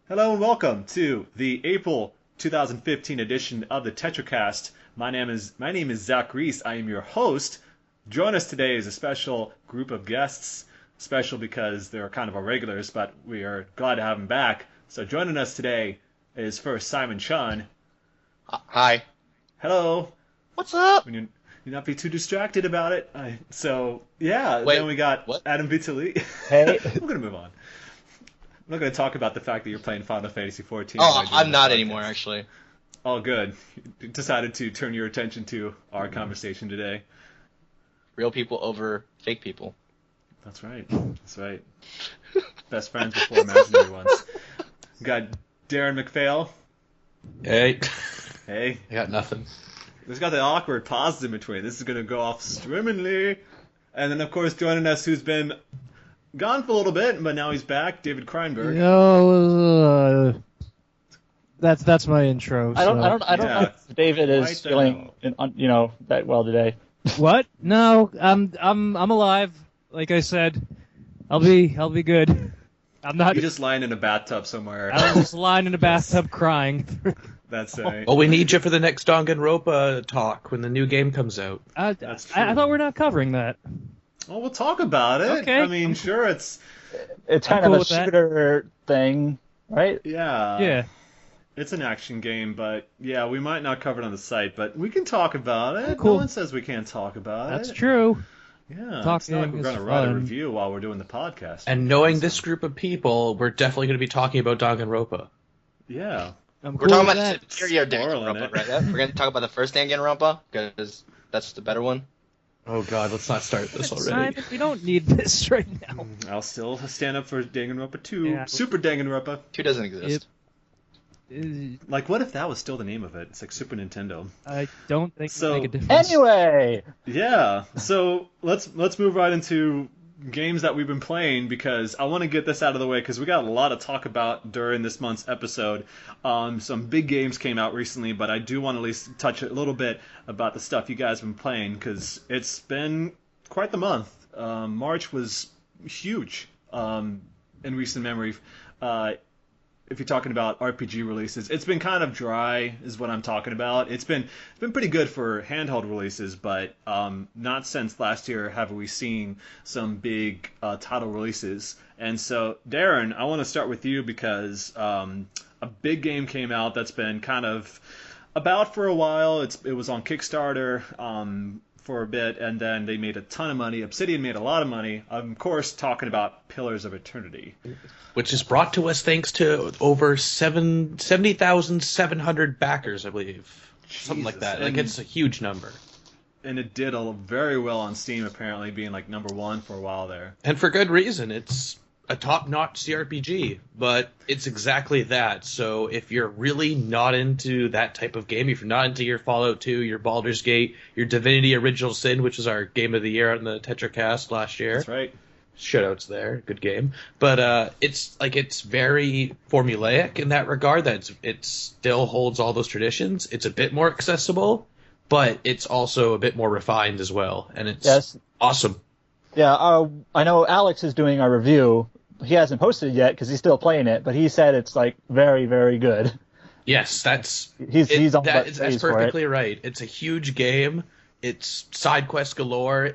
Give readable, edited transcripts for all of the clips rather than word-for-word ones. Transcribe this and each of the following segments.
Hello and welcome to the April 2015 edition of the TetraCast. My name is Zach Reese. I am your host. Join us today is a special group of guests. Special because they're kind of our regulars, but we are glad to have them back. So joining us today is first Simon Chun. Hi. Hello. What's up? You not be too distracted about it. Wait, then we got what? Adam Vitali. Hey. We're gonna move on. I'm not going to talk about the fact that you're playing Final Fantasy XIV. Oh, I'm not anymore, actually. Oh, good. You decided to turn your attention to our conversation today. Real people over fake people. That's right. That's right. Best friends before imaginary ones. We got Darren McPhail. Hey. Hey. I got nothing. There's got the awkward pauses in between. This is going to go off swimmingly. And then, of course, joining us, who's been gone for a little bit, but now he's back, David Kreinberg. That's my intro. I don't know if David is feeling that well today. What? No, I'm alive. Like I said, I'll be good. I'm not. You're just lying in a bathtub somewhere. I'm just lying in a bathtub crying. That's right. Well, we need you for the next Danganronpa talk when the new game comes out. That's true. I thought we're not covering that. Well, we'll talk about it. Okay. I mean, sure, it's kind cool of a with that. shooter thing, right? yeah. It's an action game, but yeah, we might not cover it on the site, but we can talk about it. Cool. No one says we can't talk about That's it. true. Yeah, it's not like we're going to write a review while we're doing the podcast. And knowing this group of people, we're definitely going to be talking about Danganronpa. Yeah. We're talking about the superior Spoiling Danganronpa, it. right? Yeah? We're going to talk about the first Danganronpa, because that's the better one. Oh god, let's not start this already. Simon, we don't need this right now. I'll still stand up for Danganronpa 2. Yeah. Super Danganronpa. 2 doesn't exist. Like, what if that was still the name of it? It's like Super Nintendo. I don't think So- it'll make a difference. Anyway, Yeah, so let's move right into games that we've been playing, because I want to get this out of the way because we got a lot to talk about during this month's episode. Some big games came out recently, but I do want to at least touch a little bit about the stuff you guys have been playing, because it's been quite the month. March was huge in recent memory. If you're talking about RPG releases, it's been kind of dry, is what I'm talking about. It's been pretty good for handheld releases, but not since last year have we seen some big title releases. And so, Darren, I want to start with you because a big game came out that's been kind of about for a while. It was on Kickstarter for a bit, and then they made a ton of money. Obsidian made a lot of money. I'm, of course, talking about Pillars of Eternity. Which is brought to us thanks to over 70,700 backers, I believe. Something like that. Like, it's a huge number. And it did very well on Steam, apparently, being like #1 for a while there. And for good reason. It's a top-notch CRPG, but it's exactly that. So if you're really not into that type of game, if you're not into your Fallout 2, your Baldur's Gate, your Divinity Original Sin, which was our game of the year on the TetraCast last year. That's right. Shoutouts there, good game. But it's very formulaic in that regard. That it still holds all those traditions. It's a bit more accessible, but it's also a bit more refined as well, and it's awesome. yeah, I know Alex is doing our review. He hasn't posted it yet because he's still playing it, but he said it's like very, very good. Yes, that's that's perfectly right. It's a huge game. It's side quest galore.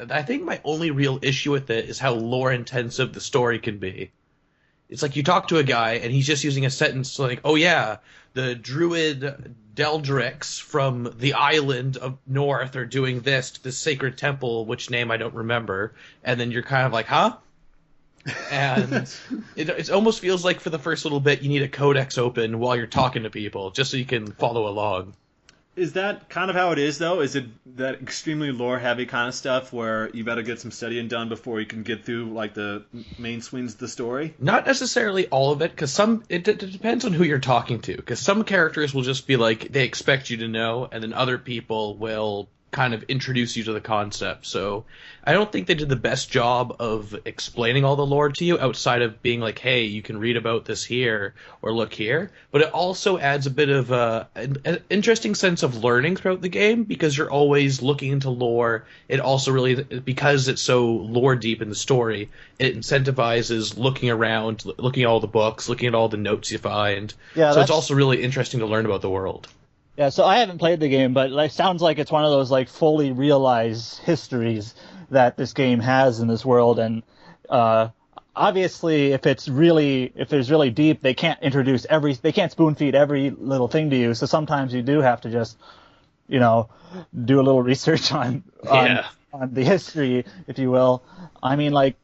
I think my only real issue with it is how lore intensive the story can be. It's like you talk to a guy and he's just using a sentence like, "Oh yeah, the druid Deldrix from the island of North are doing this to the sacred temple, which name I don't remember," and then you're kind of like, "Huh?" And it almost feels like for the first little bit you need a codex open while you're talking to people just so you can follow along. Is that kind of how it is, though? Is it that extremely lore-heavy kind of stuff where you better get some studying done before you can get through like the main swings of the story? Not necessarily all of it, because it depends on who you're talking to. Because some characters will just be like, they expect you to know, and then other people will kind of introduce you to the concept. So I don't think they did the best job of explaining all the lore to you outside of being like, hey, you can read about this here or look here. But it also adds a bit of an interesting sense of learning throughout the game because you're always looking into lore. It also really, because it's so lore deep in the story, it incentivizes looking around, looking at all the books, looking at all the notes you find. Yeah, so it's also really interesting to learn about the world. Yeah, so I haven't played the game, but it sounds like it's one of those like fully realized histories that this game has in this world, and obviously, if it's really deep, they can't spoon feed every little thing to you. So sometimes you do have to just, do a little research on the history, if you will. I mean, like,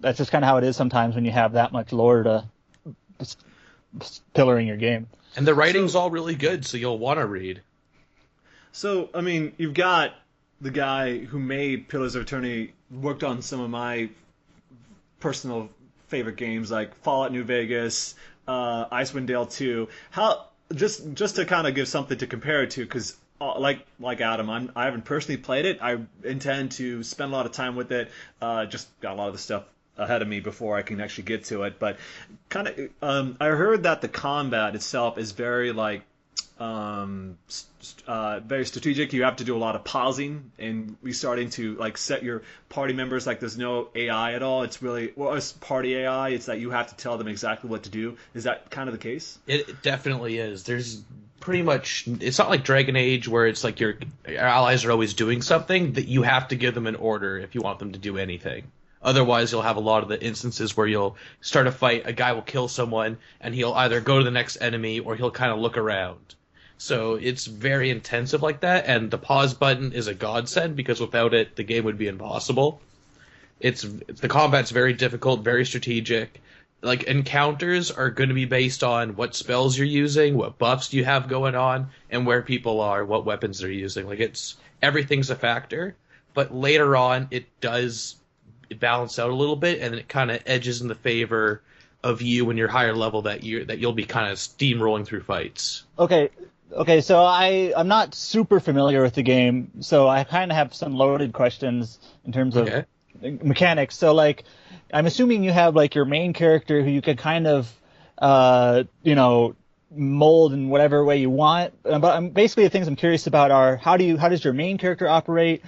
that's just kind of how it is sometimes when you have that much lore to pillaring your game. And the writing's all really good, so you'll want to read. So, I mean, you've got the guy who made Pillars of Eternity, worked on some of my personal favorite games like Fallout New Vegas, Icewind Dale 2. Just to kind of give something to compare it to, because like Adam, I haven't personally played it. I intend to spend a lot of time with it. Just got a lot of the stuff ahead of me before I can actually get to it. But kind of, I heard that the combat itself is very very strategic. You have to do a lot of pausing and restarting to like set your party members. Like there's no AI at all. It's really it's party AI. It's that you have to tell them exactly what to do. Is that kind of the case? It definitely is. There's pretty much. It's not like Dragon Age where it's like your allies are always doing something that you have to give them an order if you want them to do anything. Otherwise, you'll have a lot of the instances where you'll start a fight, a guy will kill someone, and he'll either go to the next enemy or he'll kind of look around. So it's very intensive like that, and the pause button is a godsend because without it, the game would be impossible. The combat's very difficult, very strategic. Like, encounters are going to be based on what spells you're using, what buffs you have going on, and where people are, what weapons they're using. Like, everything's a factor, but later on, it does balance out a little bit, and it kind of edges in the favor of you when you're higher level that you'll be kind of steamrolling through fights. Okay, so I'm not super familiar with the game, so I kind of have some loaded questions in terms of mechanics. So, like, I'm assuming you have, like, your main character who you can kind of, mold in whatever way you want. But basically the things I'm curious about are how does your main character operate?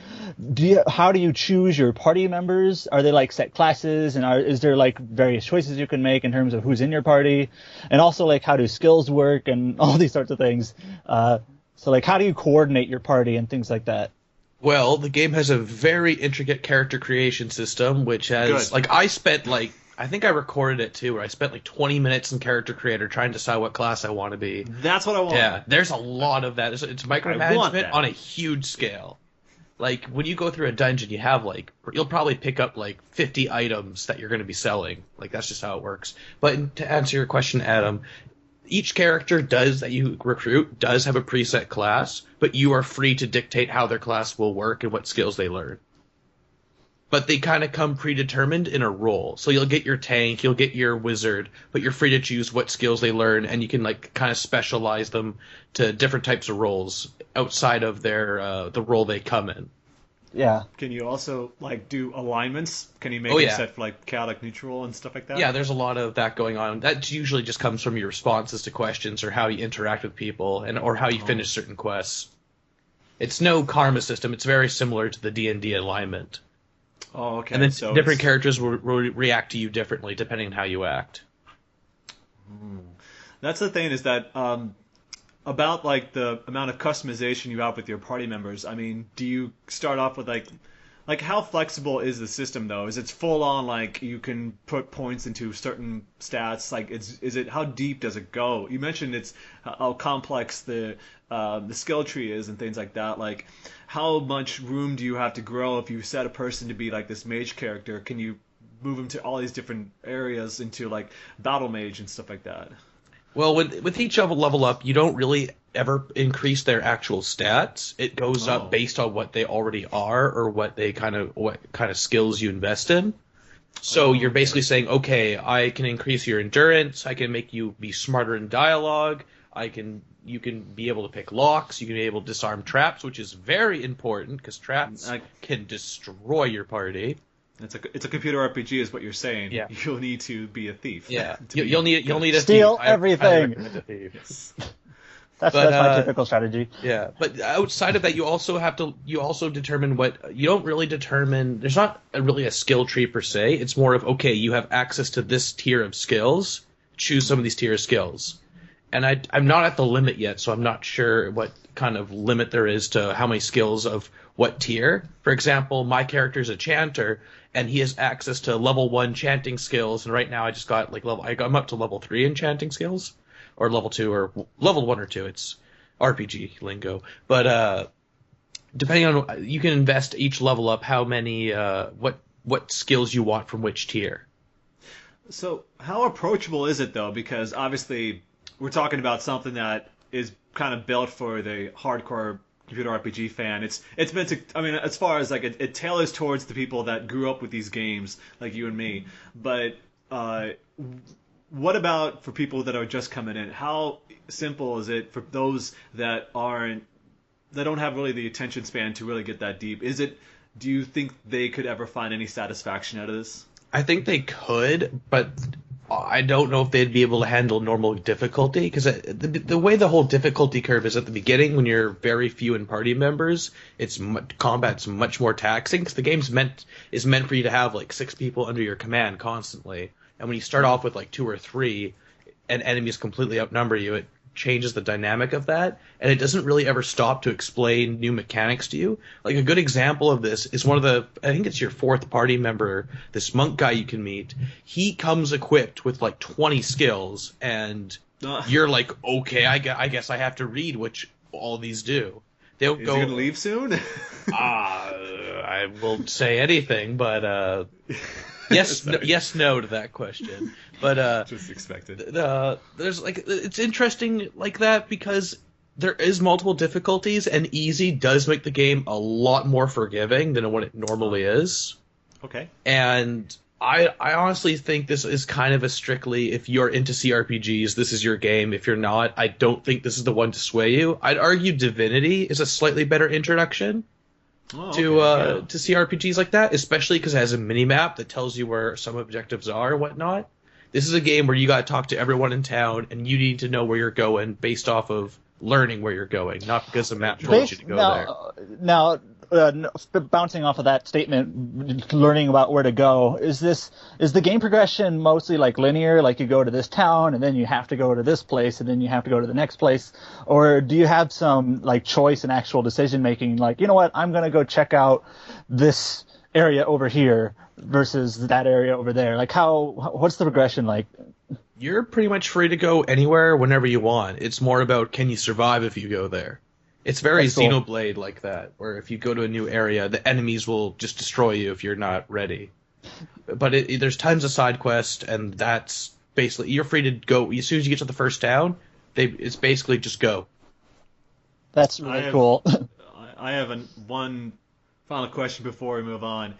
How do you choose your party members? Are they like set classes, and is there like various choices you can make in terms of who's in your party? And also like how do skills work and all these sorts of things. So like how do you coordinate your party and things like that? Well, the game has a very intricate character creation system, which has I think I recorded it too, where I spent like 20 minutes in Character Creator trying to decide what class I want to be. That's what I want. Yeah, there's a lot of that. It's micromanagement on a huge scale. Like, when you go through a dungeon, you'll probably pick up like 50 items that you're going to be selling. Like, that's just how it works. But to answer your question, Adam, each character that you recruit does have a preset class, but you are free to dictate how their class will work and what skills they learn. But they kind of come predetermined in a role. So you'll get your tank, you'll get your wizard, but you're free to choose what skills they learn, and you can like kind of specialize them to different types of roles outside of their the role they come in. Yeah. Can you also like do alignments? Can you make it set for like chaotic neutral and stuff like that? Yeah, there's a lot of that going on. That usually just comes from your responses to questions or how you interact with people or how you finish certain quests. It's no karma system. It's very similar to the D&D alignment. Oh, okay. And then different characters will react to you differently depending on how you act. That's the thing is that about like the amount of customization you have with your party members. I mean, do you start off with like how flexible is the system though? Is it full on like you can put points into certain stats? Like is it how deep does it go? You mentioned it's how complex the skill tree is and things like that. Like how much room do you have to grow if you set a person to be like this mage character? Can you move them to all these different areas into like battle mage and stuff like that? Well, with each level up, you don't really ever increase their actual stats. It goes up based on what they already are or what kind of skills you invest in. So you're basically saying, okay, I can increase your endurance, I can make you be smarter in dialogue, You can be able to pick locks. You can be able to disarm traps, which is very important because traps can destroy your party. It's a computer RPG, is what you're saying. Yeah. You'll need to be a thief. Yeah, you'll need a steal thief. everything. I recommend a thief. Yes. That's my typical strategy. Yeah, but outside of that, you also determine what you don't really determine. There's not really a skill tree per se. It's more of, okay, you have access to this tier of skills. Choose some of these tier of skills. And I'm not at the limit yet, so I'm not sure what kind of limit there is to how many skills of what tier. For example, my character is a chanter, and he has access to level 1 chanting skills, and right now I just got I'm up to level 3 in chanting skills, or level 2, or level 1 or 2. It's RPG lingo. But depending on, you can invest each level up how many what skills you want from which tier. So how approachable is it, though? Because obviously we're talking about something that is kind of built for the hardcore computer RPG fan. It's meant to, I mean, as far as like it tailors towards the people that grew up with these games, like you and me. But what about for people that are just coming in? How simple is it for those that don't have really the attention span to really get that deep? Do you think they could ever find any satisfaction out of this? I think they could, but I don't know if they'd be able to handle normal difficulty, because the way the whole difficulty curve is at the beginning, when you're very few in party members, combat's much more taxing, because the game's meant for you to have like 6 people under your command constantly, and when you start off with like 2 or 3, and enemies completely outnumber you, it changes the dynamic of that, and it doesn't really ever stop to explain new mechanics to you. Like a good example of this is I think it's your 4th party member, this monk guy you can meet. He comes equipped with like 20 skills, and you're like, okay, I guess I have to read which all these do. Is he gonna leave soon? I won't say anything, but yes, no to that question. But just expected. There's it's interesting like that, because there is multiple difficulties, and easy does make the game a lot more forgiving than what it normally is. Okay. And I honestly think this is kind of a strictly, if you're into CRPGs, this is your game. If you're not, I don't think this is the one to sway you. I'd argue Divinity is a slightly better introduction to CRPGs like that, especially because it has a mini-map that tells you where some objectives are and whatnot. This is a game where you got to talk to everyone in town, and you need to know where you're going based off of learning where you're going, not because the map told you to go there. Now, bouncing off of that statement, learning about where to go, is the game progression mostly like linear, like you go to this town and then you have to go to this place and then you have to go to the next place, or do you have some like choice and actual decision making, like, you know what, I'm going to go check out this area over here versus that area over there? Like what's the progression like? You're pretty much free to go anywhere whenever you want. It's more about, can you survive if you go there? It's very Xenoblade like that, where if you go to a new area, the enemies will just destroy you if you're not ready. But there's tons of side quests, and that's basically, you're free to go. As soon as you get to the first town, it's basically just go. That's really cool. I have one final question before we move on.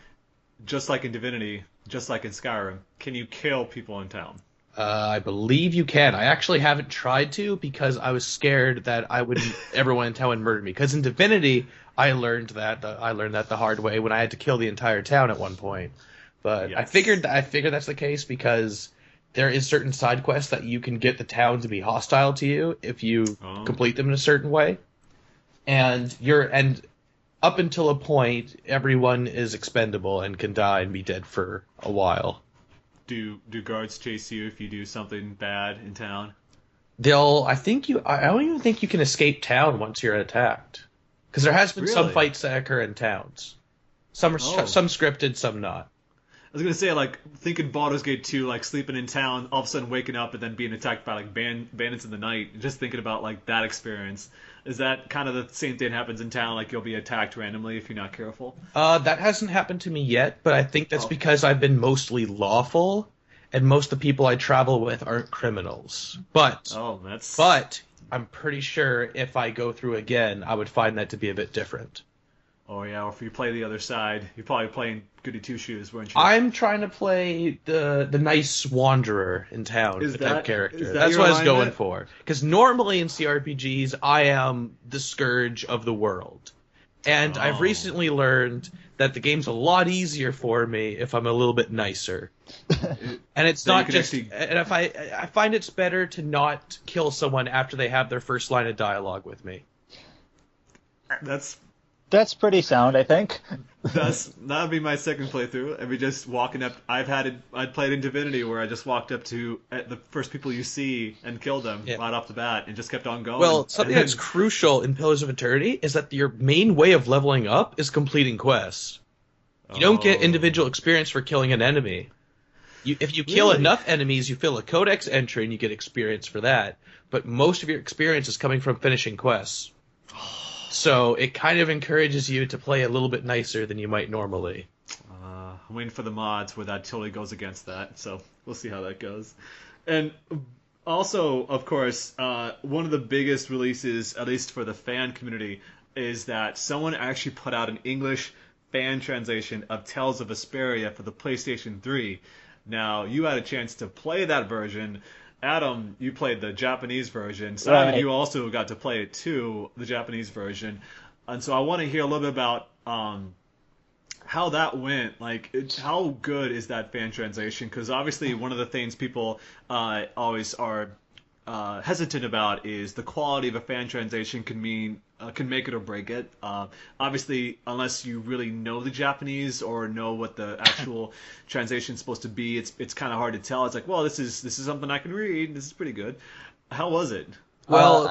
Just like in Divinity, just like in Skyrim, can you kill people in town? I believe you can. I actually haven't tried to, because I was scared that everyone in town would murder me. Because in Divinity, I learned that the hard way when I had to kill the entire town at one point. But yes. I figured that's the case, because there is certain side quests that you can get the town to be hostile to you if you complete them in a certain way. And up until a point, everyone is expendable and can die and be dead for a while. Do guards chase you if you do something bad in town? I don't even think you can escape town once you're attacked. Because there has been some fights that occur in towns. Some scripted, some not. I was gonna say, like, thinking Baldur's Gate 2, like sleeping in town, all of a sudden waking up and then being attacked by like bandits in the night. Just thinking about like that experience. Is that kind of the same thing happens in town? Like you'll be attacked randomly if you're not careful? That hasn't happened to me yet, but I think that's because I've been mostly lawful, and most of the people I travel with aren't criminals. But I'm pretty sure if I go through again, I would find that to be a bit different. Oh yeah, or if you play the other side, you're probably playing goody two shoes, weren't you? I'm trying to play the nice wanderer in town type character. That's what I was going for. Because normally in CRPGs, I am the scourge of the world. And I've recently learned that the game's a lot easier for me if I'm a little bit nicer. And it's not just... And if I find it's better to not kill someone after they have their first line of dialogue with me. That's pretty sound, I think. That'd be my second playthrough. And we just walking up. I'd played in Divinity where I just walked up to the first people you see and killed them right off the bat and just kept on going. Well, something that's crucial in Pillars of Eternity is that your main way of leveling up is completing quests. You don't get individual experience for killing an enemy. If you kill enough enemies, you fill a codex entry and you get experience for that. But most of your experience is coming from finishing quests. So it kind of encourages you to play a little bit nicer than you might normally. I'm waiting for the mods where that totally goes against that, so we'll see how that goes. And also, of course, one of the biggest releases, at least for the fan community, is that someone actually put out an English fan translation of Tales of Vesperia for the PlayStation 3. Now, you had a chance to play that version. Adam, you played the Japanese version. Simon, you also got to play it too, the Japanese version. And so I want to hear a little bit about how that went. Like, how good is that fan translation? Because obviously one of the things people always are hesitant about is the quality of a fan translation can make it or break it. Obviously, unless you really know the Japanese or know what the actual translation is supposed to be, it's kind of hard to tell. It's like, well, this is something I can read. This is pretty good. How was it? Well,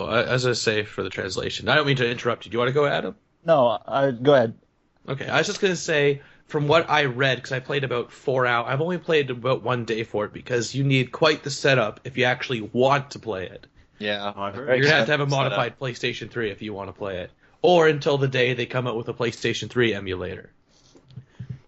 as I say for the translation, I don't mean to interrupt you. Do you want to go, Adam? No, go ahead. Okay, I was just going to say, from what I read, because I played about 4 hours, I've only played about 1 day for it, because you need quite the setup if you actually want to play it. Yeah. You're going to have a modified PlayStation 3 if you want to play it. Or until the day they come out with a PlayStation 3 emulator.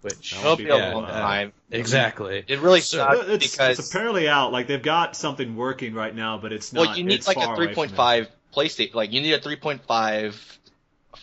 Which will be a long time. Exactly. It really sucks because... It's apparently out. Like, they've got something working right now, but it's not. Well, you need like a 3.5 PlayStation... Like, you need a 3.5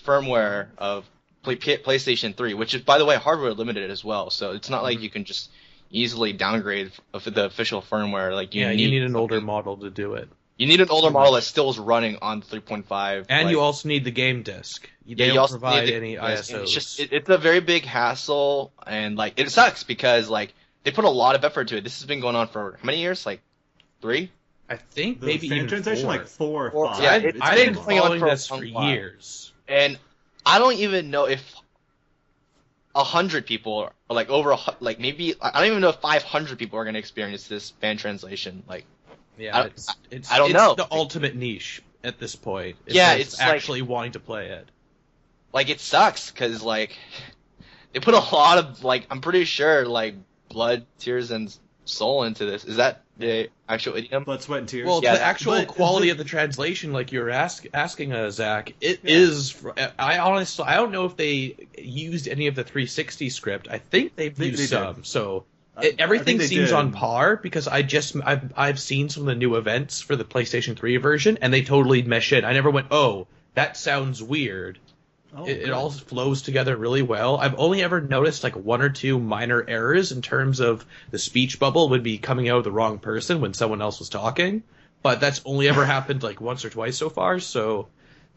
firmware of PlayStation 3, which is, by the way, hardware limited as well. So it's not like you can just easily downgrade the official firmware. Like you need an older model to do it. You need an older model that still is running on 3.5. And you also need the game disc. They don't provide any ISOs. It's a very big hassle, and like it sucks because like they put a lot of effort to it. This has been going on for how many years? Like 3? I think maybe even 4. Like 4 or 5. Yeah, I've been following this for years. And I don't even know if 100 people, or like over maybe I don't even know if 500 people are going to experience this fan translation. Like, yeah, I don't know. It's the ultimate niche at this point. It's actually like, wanting to play it. Like, it sucks because like they put a lot of like I'm pretty sure like blood, tears, and soul into this. Is that the actual idiom? Blood, sweat, and tears. Well, the actual quality of the translation, like you were asking, Zach, is. I don't know if they used any of the 360 script. I think they've used some. Did. So everything seems on par because I've seen some of the new events for the PlayStation 3 version, and they totally mesh in. I never went, oh, that sounds weird. It all flows together really well. I've only ever noticed like 1 or 2 minor errors in terms of the speech bubble would be coming out of the wrong person when someone else was talking, but that's only ever happened like once or twice so far. So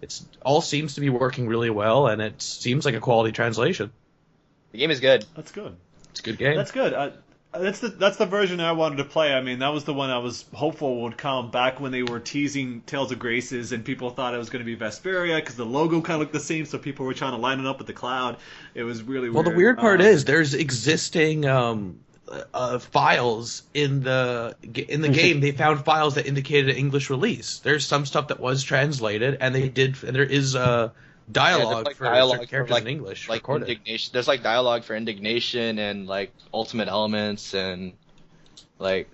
it's all seems to be working really well, and it seems like a quality translation. The game is good. That's good. It's a good game. That's good. That's the version I wanted to play. I mean, that was the one I was hopeful would come back when they were teasing Tales of Graces, and people thought it was going to be Vesperia because the logo kind of looked the same, so people were trying to line it up with the cloud. It was really weird. Well, the weird part is there's existing files in the game. They found files that indicated an English release. There's some stuff that was translated, and there is dialogue for characters in English. Like indignation. There's like dialogue for indignation and like ultimate elements and like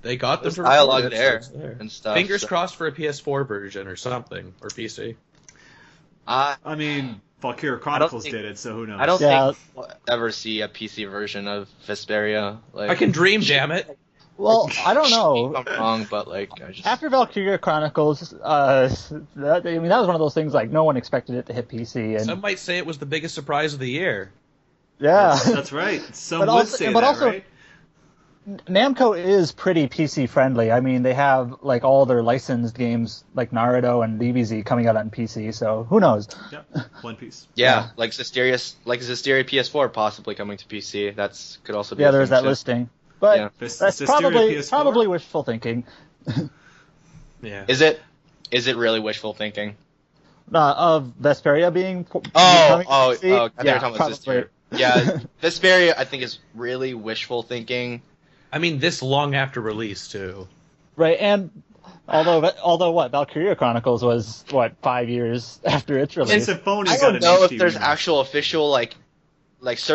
they got the dialogue there and stuff. Fingers crossed for a PS4 version or something or PC. I mean, Valkyria Chronicles did it, so who knows? I don't think we'll ever see a PC version of Vesperia. Like, I can dream, damn it. Well, I don't know. I'm wrong, but like after Valkyria Chronicles, that was one of those things like no one expected it to hit PC, and some might say it was the biggest surprise of the year. Yeah. That's right. Some But would also- say but that, also- right? Namco is pretty PC friendly. I mean, they have like all their licensed games like Naruto and DBZ coming out on PC, so who knows? Yeah, One Piece. Yeah, Yeah. like Zestiria PS4 possibly coming to PC. That's could also be. Yeah, a there's thing, that too. listing. But Yeah. that's Zestiria probably PS4? wishful thinking. Yeah. Is it really wishful thinking? Of Vesperia being Oh, coming to I PC? thought you were Yeah, talking about probably. Zestiria. Yeah, Vesperia I think is really wishful thinking. I mean, this long after release too. Right, and although what Valkyria Chronicles was 5 years after its And release. Symphony's I got don't an know if HD there's remake. actual official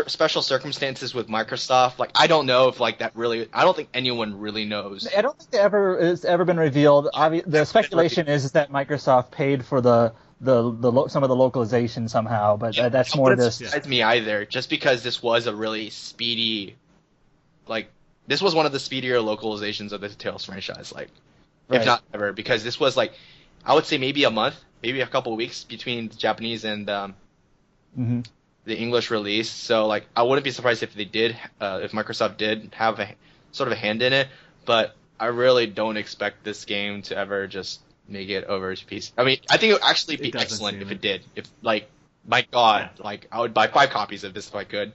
special circumstances with Microsoft. Like I don't know if like that really. I don't think anyone really knows. I don't think it's ever been revealed. The speculation is that Microsoft paid for some of the localization somehow, but that's more Wouldn't just surprise me either. Just because this was a really speedy, like this was one of the speedier localizations of the Tales franchise. Like Right. if not ever, because this was like I would say maybe a month, maybe a couple of weeks between the Japanese and Mhm. the English release. So like I wouldn't be surprised if they did, if Microsoft did have a sort of a hand in it. But I really don't expect this game to ever just make it over to PC. I mean, I think it would actually be It doesn't excellent seem if it. it did. If like, my God, like I would buy 5 copies of this if I could.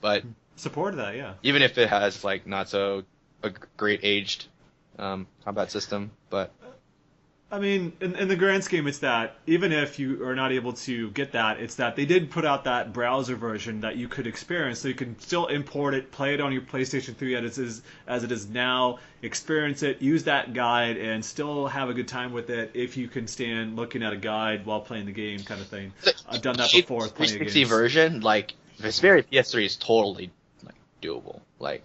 But Supported that, yeah. even if it has like not so a great aged combat system, but I mean, in the grand scheme, it's that even if you are not able to get that, it's that they did put out that browser version that you could experience, so you can still import it, play it on your PlayStation 3 as it is now, experience it, use that guide, and still have a good time with it if you can stand looking at a guide while playing the game, kind of thing. I've done that before with plenty of 360 games. version, like Vesperia PS3 is totally like doable. Like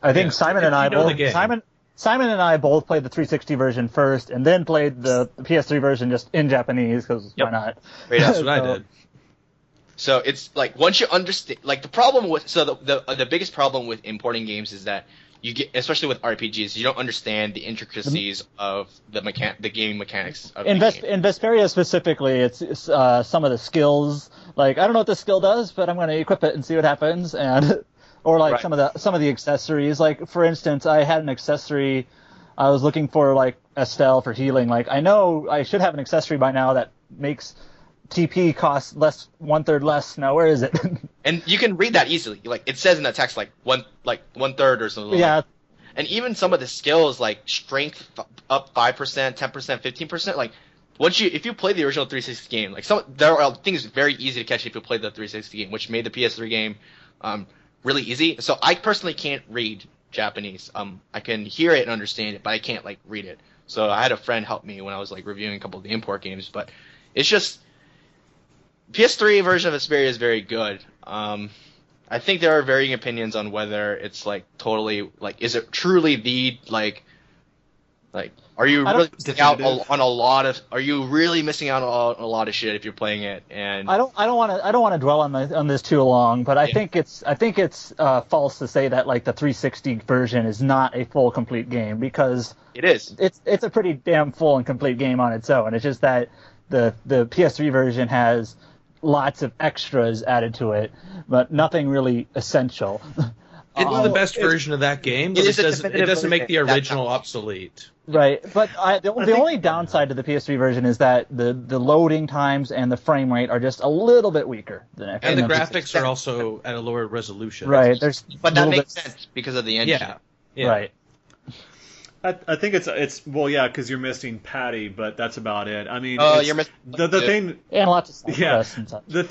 I think Yeah. Simon and If I you know the both game. Simon and I both played the 360 version first, and then played the PS3 version just in Japanese because Yep. why not? Right, That's what I So- did. So it's like once you understand, like the problem with the biggest problem with importing games is that you get, especially with RPGs, you don't understand the intricacies of the game mechanics of In the game. in Vesperia specifically, it's some of the skills. Like I don't know what the skill does, but I'm going to equip it and see what happens, and or like Right. some of the accessories. Like for instance, I had an accessory. I was looking for like Estelle for healing. Like I know I should have an accessory by now that makes TP cost 1/3 less. Now where is it? And you can read that easily. Like it says in the text, like one third or something. Yeah. Like. And even some of the skills, like strength up 5%, 10%, 15%. Like if you play the original 360 game, like there are things very easy to catch if you play the 360 game, which made the PS3 game really easy. So I personally can't read Japanese. I can hear it and understand it, but I can't like read it. So I had a friend help me when I was like reviewing a couple of the import games. But it's just PS3 version of Vesperia is very good. I think there are varying opinions on whether it's like totally like is it truly the like are you really missing out on a lot of are you really missing out on a lot of shit if you're playing it? And I don't want to dwell on this too long, but I think it's false to say that like the 360 version is not a full complete game, because it is. It's a pretty damn full and complete game on its own. It's just that the PS3 version has lots of extras added to it, but nothing really essential. It's the best version of that game, but it it is a doesn't definitive make the version. original obsolete. Right, but the only downside to the PS3 version is that the loading times and the frame rate are just a little bit weaker than it. And the graphics are also at a lower resolution. Right, there's But that little makes bit- sense because of the engine. Yeah. Right. I think it's well, yeah, because you're missing Patty, but that's about it. I mean, You're missing the thing. And lots of side Yeah, quests and such. the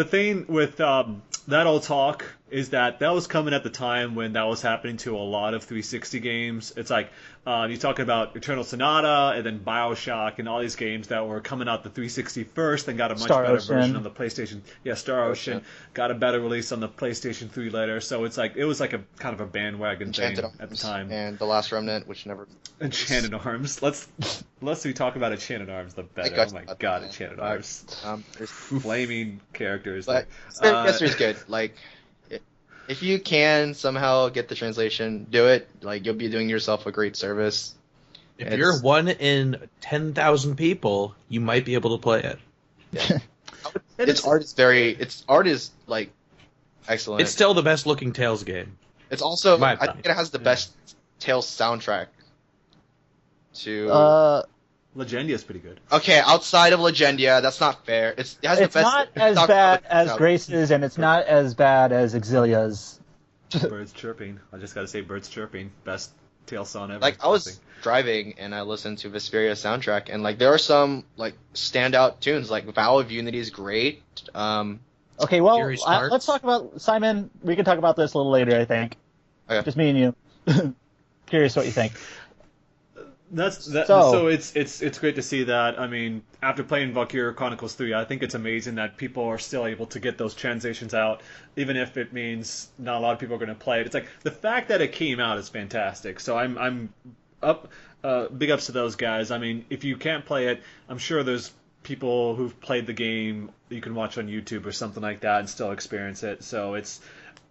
thing with that old talk is that was coming at the time when that was happening to a lot of 360 games. It's like you talk about Eternal Sonata and then BioShock and all these games that were coming out the 360 first, then got a much Star better Ocean. version on the PlayStation. Yeah, Star Ocean got a better release on the PlayStation 3 later. So it's like it was like a kind of a bandwagon Enchanted thing at the time. and The Last Remnant, which never. Enchanted Arms. Let's we talk about Enchanted Arms, the better. got Oh my you. god, Enchanted Arms. There's Flaming characters. But there. is good. Like, if you can somehow get the translation, do it. Like, you'll be doing yourself a great service. If you're one in 10,000 people, you might be able to play it. Its art is like excellent. It's still the best looking Tales game. It's also, My I think opinion. it has the best Tales soundtrack. Legendia's pretty good. Okay, outside of Legendia, that's not fair. It has the It's best. not as bad as Grace's, and it's not as bad as Exilia's. Birds chirping. I just gotta say, birds chirping. Best Tales song ever. Like, I was driving and I listened to Vesperia soundtrack, and like there are some like standout tunes. Like Vow of Unity is great. Okay, well, Fury Starts. let's talk about Simon. We can talk about this a little later, I think. Okay. Just me and you. Curious what you think. So it's great to see that. I mean, after playing Valkyria Chronicles 3, I think it's amazing that people are still able to get those translations out, even if it means not a lot of people are going to play it. It's like the fact that it came out is fantastic. So I'm up, big ups to those guys. I mean, if you can't play it, I'm sure there's people who've played the game you can watch on YouTube or something like that and still experience it. So it's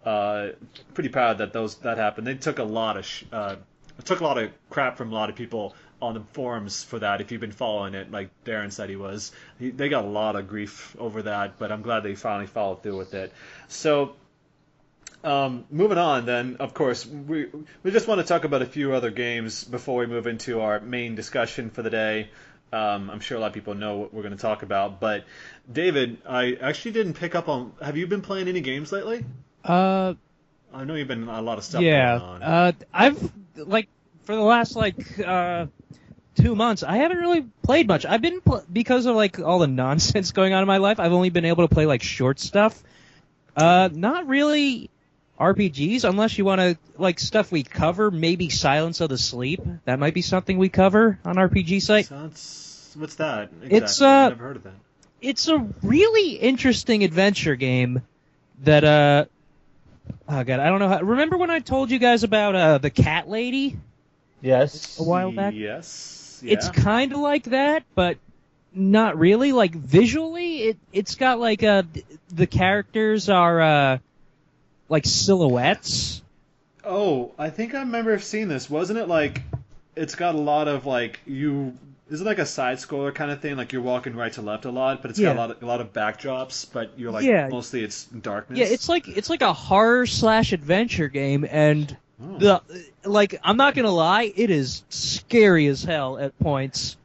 pretty proud that that happened. They took a lot of it took a lot of crap from a lot of people on the forums for that. If you've been following it, like Darren said he was, they got a lot of grief over that. But I'm glad they finally followed through with it. So moving on, then, of course, we just want to talk about a few other games before we move into our main discussion for the day. I'm sure a lot of people know what we're going to talk about. But David, I actually didn't pick up on. Have you been playing any games lately? I know you've been a lot of stuff going on. I've for the last 2 months, I haven't really played much. I've been because of all the nonsense going on in my life. I've only been able to play short stuff. Not really RPGs, unless you want to stuff we cover. Maybe Silence of the Sleep. That might be something we cover on RPG site. What's that? Exactly? It's I've never heard of that. It's a really interesting adventure game that oh god, I don't know how. Remember when I told you guys about the cat lady? Yes. A while back? Yes. Yeah. It's kind of like that, but not really. Visually, it's got the characters are silhouettes. Oh, I think I remember seeing this. Wasn't it it's got a lot of is it like a side scroller kind of thing? Like you're walking right to left a lot, but it's got a lot of backdrops, but you're mostly it's darkness. Yeah, it's like a horror / adventure game, and I'm not gonna lie, it is scary as hell at points.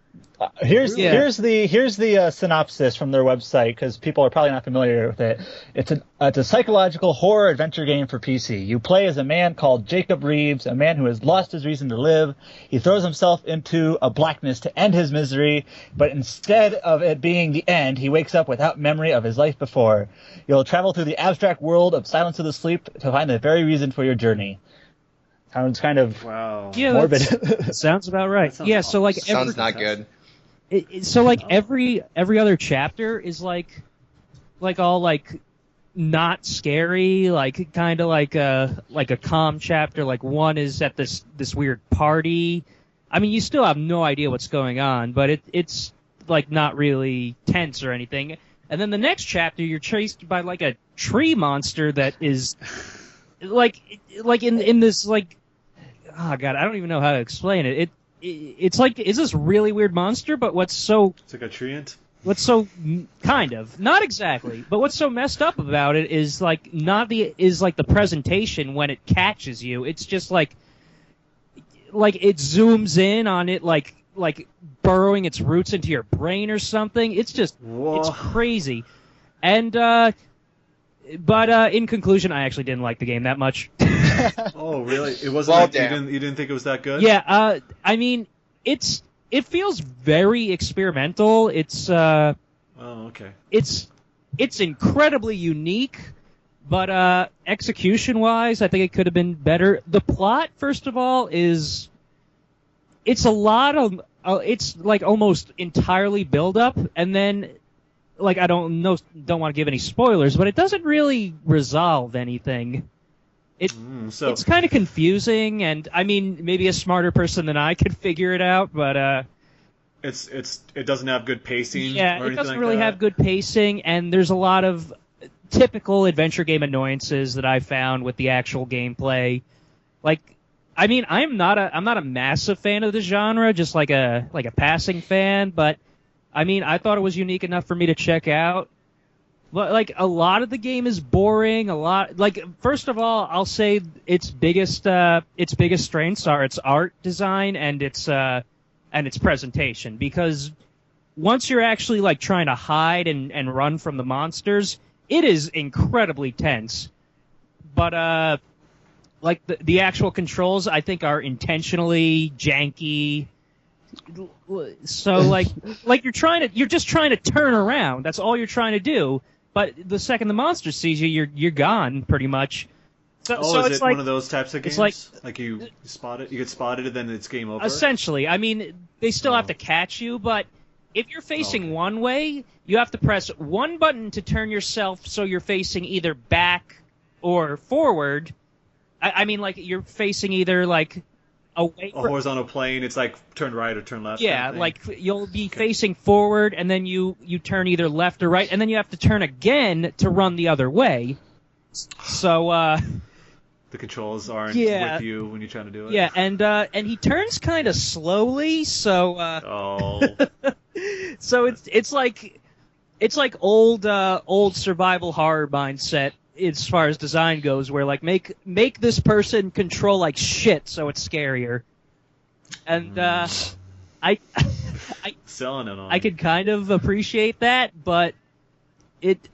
Here's the synopsis from their website, because people are probably not familiar with it. It's a psychological horror adventure game for PC. You play as a man called Jacob Reeves, a man who has lost his reason to live. He throws himself into a blackness to end his misery, but instead of it being the end, he wakes up without memory of his life before. You'll travel through the abstract world of Silence of the Sleep to find the very reason for your journey. Sounds kind of morbid. Sounds about right. Yeah, so sounds not good. Every other chapter is all not scary, kind of like a calm chapter. One is at this weird party. I mean, you still have no idea what's going on, but it's not really tense or anything. And then the next chapter, you're chased by a tree monster that is in this oh god, I don't even know how to explain it. It's this really weird monster, but it's like a treant? What's so kind of not exactly, but what's so messed up about it is the presentation when it catches you. It's just it zooms in on it like burrowing its roots into your brain or something. It's just it's crazy. And but in conclusion, I actually didn't like the game that much. Oh, really? It wasn't you didn't think it was that good? Yeah, I mean, it feels very experimental. It's okay. It's incredibly unique, but execution-wise, I think it could have been better. The plot, first of all, it's a lot of it's almost entirely build-up, and then I don't want to give any spoilers, but it doesn't really resolve anything. It's kind of confusing, and I mean, maybe a smarter person than I could figure it out, but it doesn't have good pacing. Yeah, it doesn't really have good pacing, and there's a lot of typical adventure game annoyances that I found with the actual gameplay. I mean, I'm not a massive fan of the genre, just like a passing fan, but I mean, I thought it was unique enough for me to check out. But like a lot of the game is boring. A lot, like first of all, I'll say its biggest strengths are its art design and its presentation. Because once you're actually like trying to hide and run from the monsters, it is incredibly tense. But like the actual controls, I think are intentionally janky. So like you're just trying to turn around. That's all you're trying to do. But the second the monster sees you, you're gone pretty much. So is it's it like, one of those types of games? Like you get spotted, and then it's game over. Essentially, I mean, they still have to catch you, but if you're facing one way, you have to press one button to turn yourself so you're facing either back or forward. I mean, like you're facing either like away a horizontal plane. It's like turn right or turn left. Yeah, kind of thing. like you'll be facing forward, and then you turn either left or right, and then you have to turn again to run the other way. So the controls aren't with you when you're trying to do it. Yeah, and he turns kind of slowly, so so it's like old survival horror mindset as far as design goes, where like make this person control like shit so it's scarier. And I selling it on. I could kind of appreciate that, but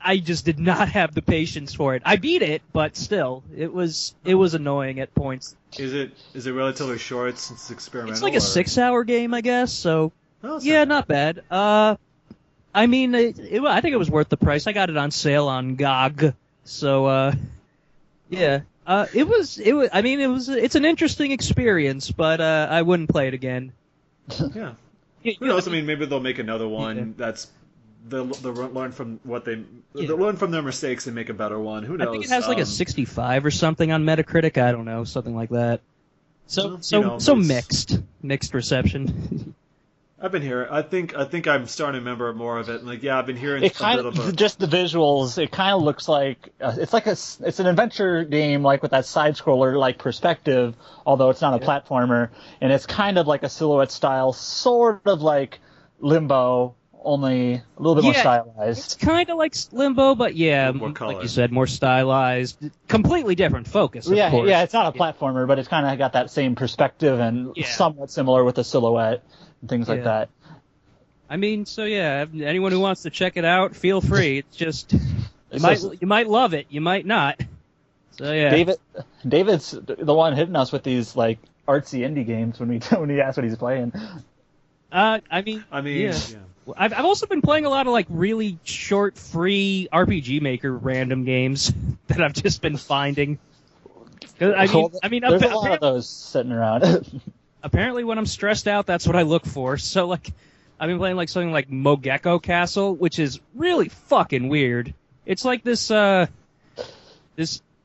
I just did not have the patience for it. I beat it, but still, it was annoying at points. Is it relatively short since it's experimental? It's like a 6-hour game, I guess. So not bad. I mean, I think it was worth the price. I got it on sale on GOG. So yeah. It's an interesting experience, but I wouldn't play it again. Yeah. Who knows? I mean, maybe they'll make another one that's they'll learn from they'll learn from their mistakes and make a better one. Who knows? I think it has like a 65 or something on Metacritic. I don't know, something like that. So mixed reception. I've been hearing. I think I'm starting to remember more of it. Like, yeah, I've been hearing. It kind of just the visuals. It kind of looks like it's an adventure game, like with that side scroller like perspective. Although it's not a platformer, and it's kind of like a silhouette style, sort of like Limbo, only a little bit more stylized. It's kind of like Limbo, but like you said, more stylized. Completely different focus. Of course. Yeah. It's not a platformer, but it's kind of got that same perspective and somewhat similar with the silhouette. Things like that. I mean, so yeah, anyone who wants to check it out, feel free. It's just you might love it, you might not. So yeah. David's the one hitting us with these like artsy indie games when he asks what he's playing. I mean, yeah. I've also been playing a lot of like really short, free RPG Maker random games that I've just been finding. There's a lot of those sitting around. Apparently, when I'm stressed out, that's what I look for. So, like, I've been playing like something like Mogeko Castle, which is really fucking weird. It's like this this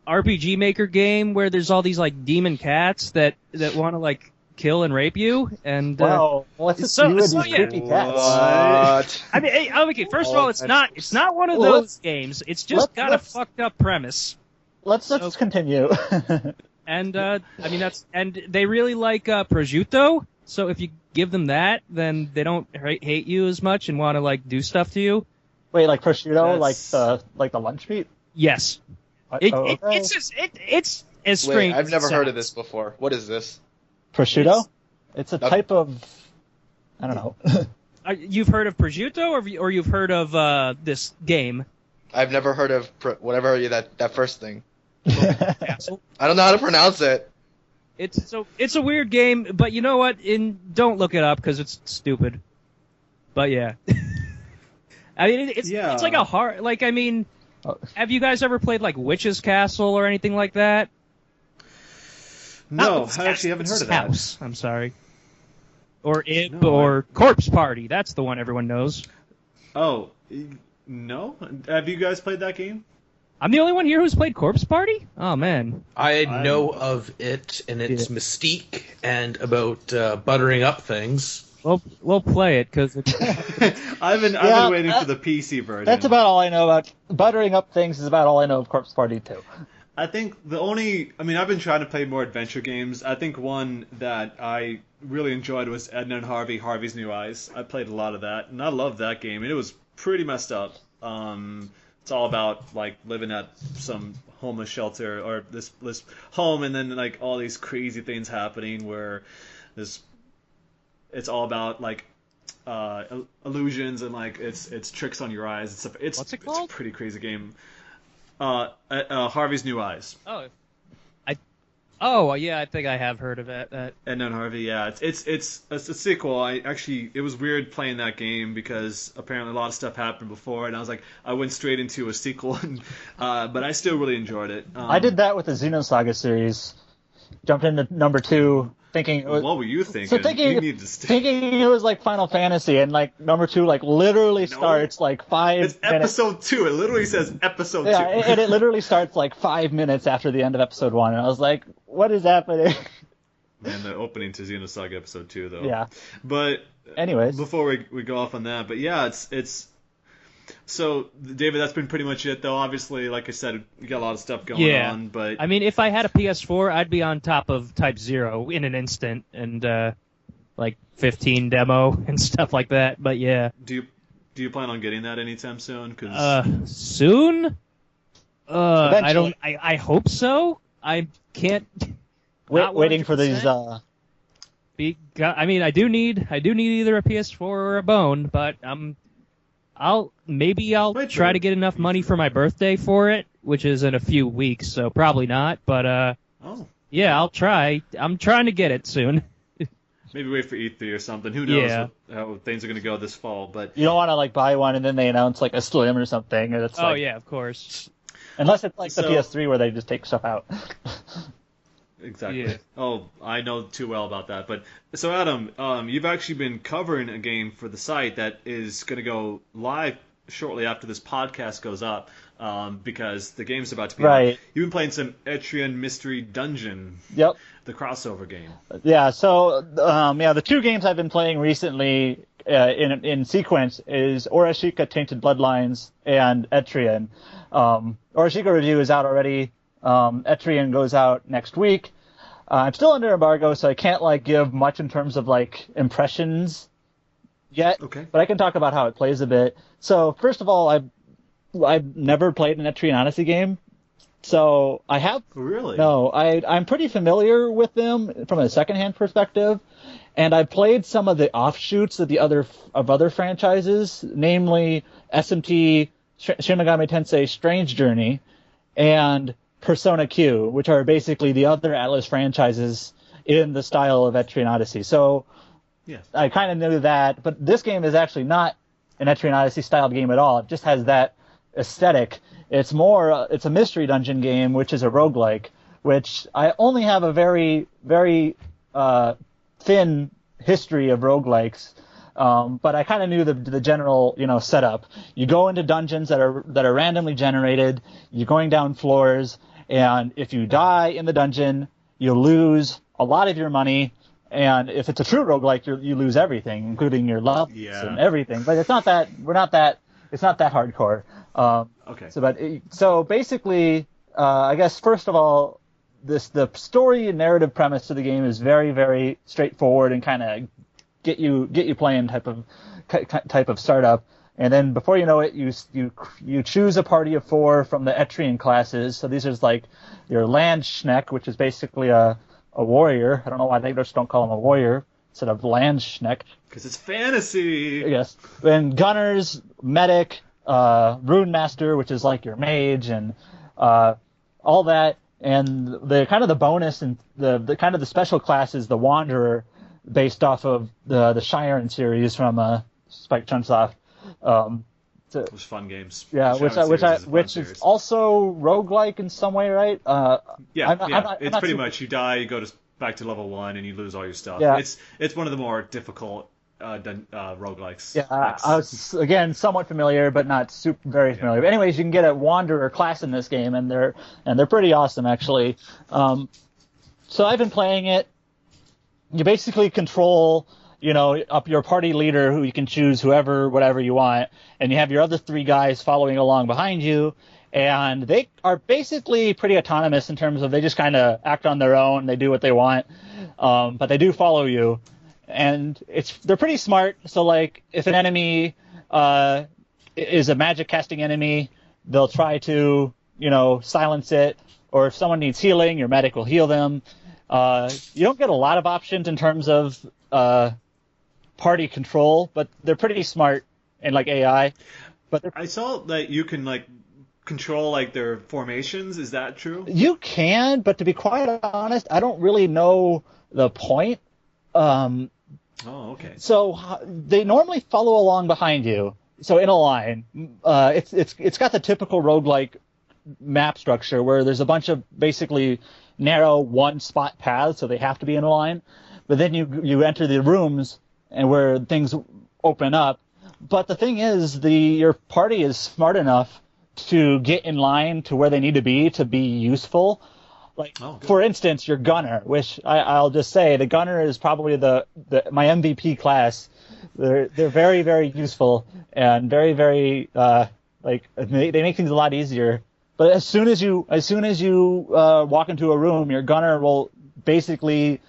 RPG Maker game where there's all these like demon cats that want to like kill and rape you. And wow, what's this these creepy cats? What? I mean, okay. First of all, it's not one of those games. It's just got a fucked up premise. Let's continue. And and they really like prosciutto. So if you give them that, then they don't hate you as much and want to like do stuff to you. Wait, like prosciutto, like the lunch meat? Yes. It's as strange. Wait, I've never heard of this before. What is this? Prosciutto? It's a type of, I don't know. You've heard of prosciutto, or you've heard of this game? I've never heard of whatever that first thing. I don't know how to pronounce it. It's a weird game, but you know what? Don't look it up because it's stupid. But yeah, I mean it's like a hard have you guys ever played like Witch's Castle or anything like that? No, I actually haven't heard of that. House, I'm sorry. Or or Corpse Party. That's the one everyone knows. Oh no, have you guys played that game? I'm the only one here who's played Corpse Party? Oh, man. I know of it and its mystique and about buttering up things. We'll play it, because I've been waiting for the PC version. That's about all I know about buttering up things is about all I know of Corpse Party, too. I think I've been trying to play more adventure games. I think one that I really enjoyed was Edna and Harvey's New Eyes. I played a lot of that, and I loved that game, and it was pretty messed up. it's all about like living at some homeless shelter or this home, and then like all these crazy things happening where it's all about like illusions and like it's tricks on your eyes and stuff. What's it called? It's a pretty crazy game. Harvey's New Eyes. Yeah, I think I have heard of it. And then Harvey, yeah, it's a sequel. It was weird playing that game because apparently a lot of stuff happened before, and I was like, I went straight into a sequel, but I still really enjoyed it. I did that with the Xenosaga series. Jumped into number 2, thinking. What were you thinking? So thinking it was like Final Fantasy, and like number 2 like literally starts like 5 minutes. It's episode 2. It literally says episode 2. Yeah, and it literally starts like 5 minutes after the end of episode 1, and I was like, what is happening? And the opening to Xenosaga episode 2, though. Yeah. But anyways, before we go off on that, but yeah, it's. So, David, that's been pretty much it, though. Obviously, like I said, we got a lot of stuff going on, but... I mean, if I had a PS4, I'd be on top of Type 0 in an instant, and, like, 15 demo and stuff like that, but yeah. Do you plan on getting that anytime soon? 'Cause... Soon? I hope so. I can't... waiting for these, I mean, I do need either a PS4 or a bone, but I'll try to get enough money for my birthday for it, which is in a few weeks, so probably not. But yeah, I'll try. I'm trying to get it soon. Maybe wait for E3 or something. Who knows how things are going to go this fall? But you don't want to like buy one and then they announce like a Slim or something. And it's yeah, of course. Unless it's like the PS3 where they just take stuff out. Exactly. Yeah. Oh, I know too well about that. But so, Adam, you've actually been covering a game for the site that is going to go live shortly after this podcast goes up, because the game's about to be right. out. You've been playing some Etrian Mystery Dungeon. Yep. The crossover game. Yeah. So, the 2 games I've been playing recently in sequence is Oreshika Tainted Bloodlines and Etrian. Oreshika review is out already. Etrian goes out next week. I'm still under embargo, so I can't like give much in terms of like impressions yet. Okay. But I can talk about how it plays a bit. So first of all, I've never played an Etrian Odyssey game, so I have. Really? No, I'm pretty familiar with them from a secondhand perspective, and I've played some of the offshoots of other franchises, namely SMT, Shin Megami Tensei Strange Journey, and Persona Q, which are basically the other Atlas franchises in the style of Etrian Odyssey. So yeah. I kind of knew that, but this game is actually not an Etrian Odyssey style game at all. It just has that aesthetic. It's it's a mystery dungeon game, which is a roguelike, which I only have a very, very thin history of roguelikes. But I kind of knew the general, setup. You go into dungeons that are randomly generated. You're going down floors, and if you die in the dungeon, you lose a lot of your money. And if it's a true roguelike, you lose everything, including your levels and everything. But it's not that hardcore. Okay. So basically, I guess first of all, the story and narrative premise of the game is very, very straightforward and kind of get you playing type of startup, and then before you know it, you choose a party of 4 from the Etrian classes. So these are like your Landschneck, which is basically a warrior. I don't know why they just don't call him a warrior instead of Landschneck. Because it's fantasy. Yes. And gunners, medic, rune master, which is like your mage, and all that. And the kind of the bonus and the kind of the special class is the wanderer, based off of the Shiren series from Spike Chunsoft. Those fun games. Yeah, which is also roguelike in some way, right? It's pretty much you die, you go back to level 1, and you lose all your stuff. Yeah. It's one of the more difficult roguelikes. Yeah, I was again somewhat familiar, but not very familiar. But anyways, you can get a wanderer class in this game, and they're pretty awesome actually. So I've been playing it. You basically control, up your party leader, who you can choose whatever you want, and you have your other 3 guys following along behind you, and they are basically pretty autonomous in terms of they just kind of act on their own, they do what they want, but they do follow you, and they're pretty smart. So like if an enemy is a magic casting enemy, they'll try to, silence it, or if someone needs healing, your medic will heal them. You don't get a lot of options in terms of party control, but they're pretty smart and like AI. But I saw that you can like control like their formations. Is that true? You can, but to be quite honest, I don't really know the point. Oh, okay. So they normally follow along behind you, so in a line. It's got the typical roguelike map structure where there's a bunch of basically narrow one spot paths, so they have to be in a line. But then you enter the rooms and where things open up. But the thing is, your party is smart enough to get in line to where they need to be useful. Like, for instance, your gunner, which I'll just say, the gunner is probably my MVP class. They're very, very useful and very, very they make things a lot easier. But as soon as you walk into a room, your gunner will basically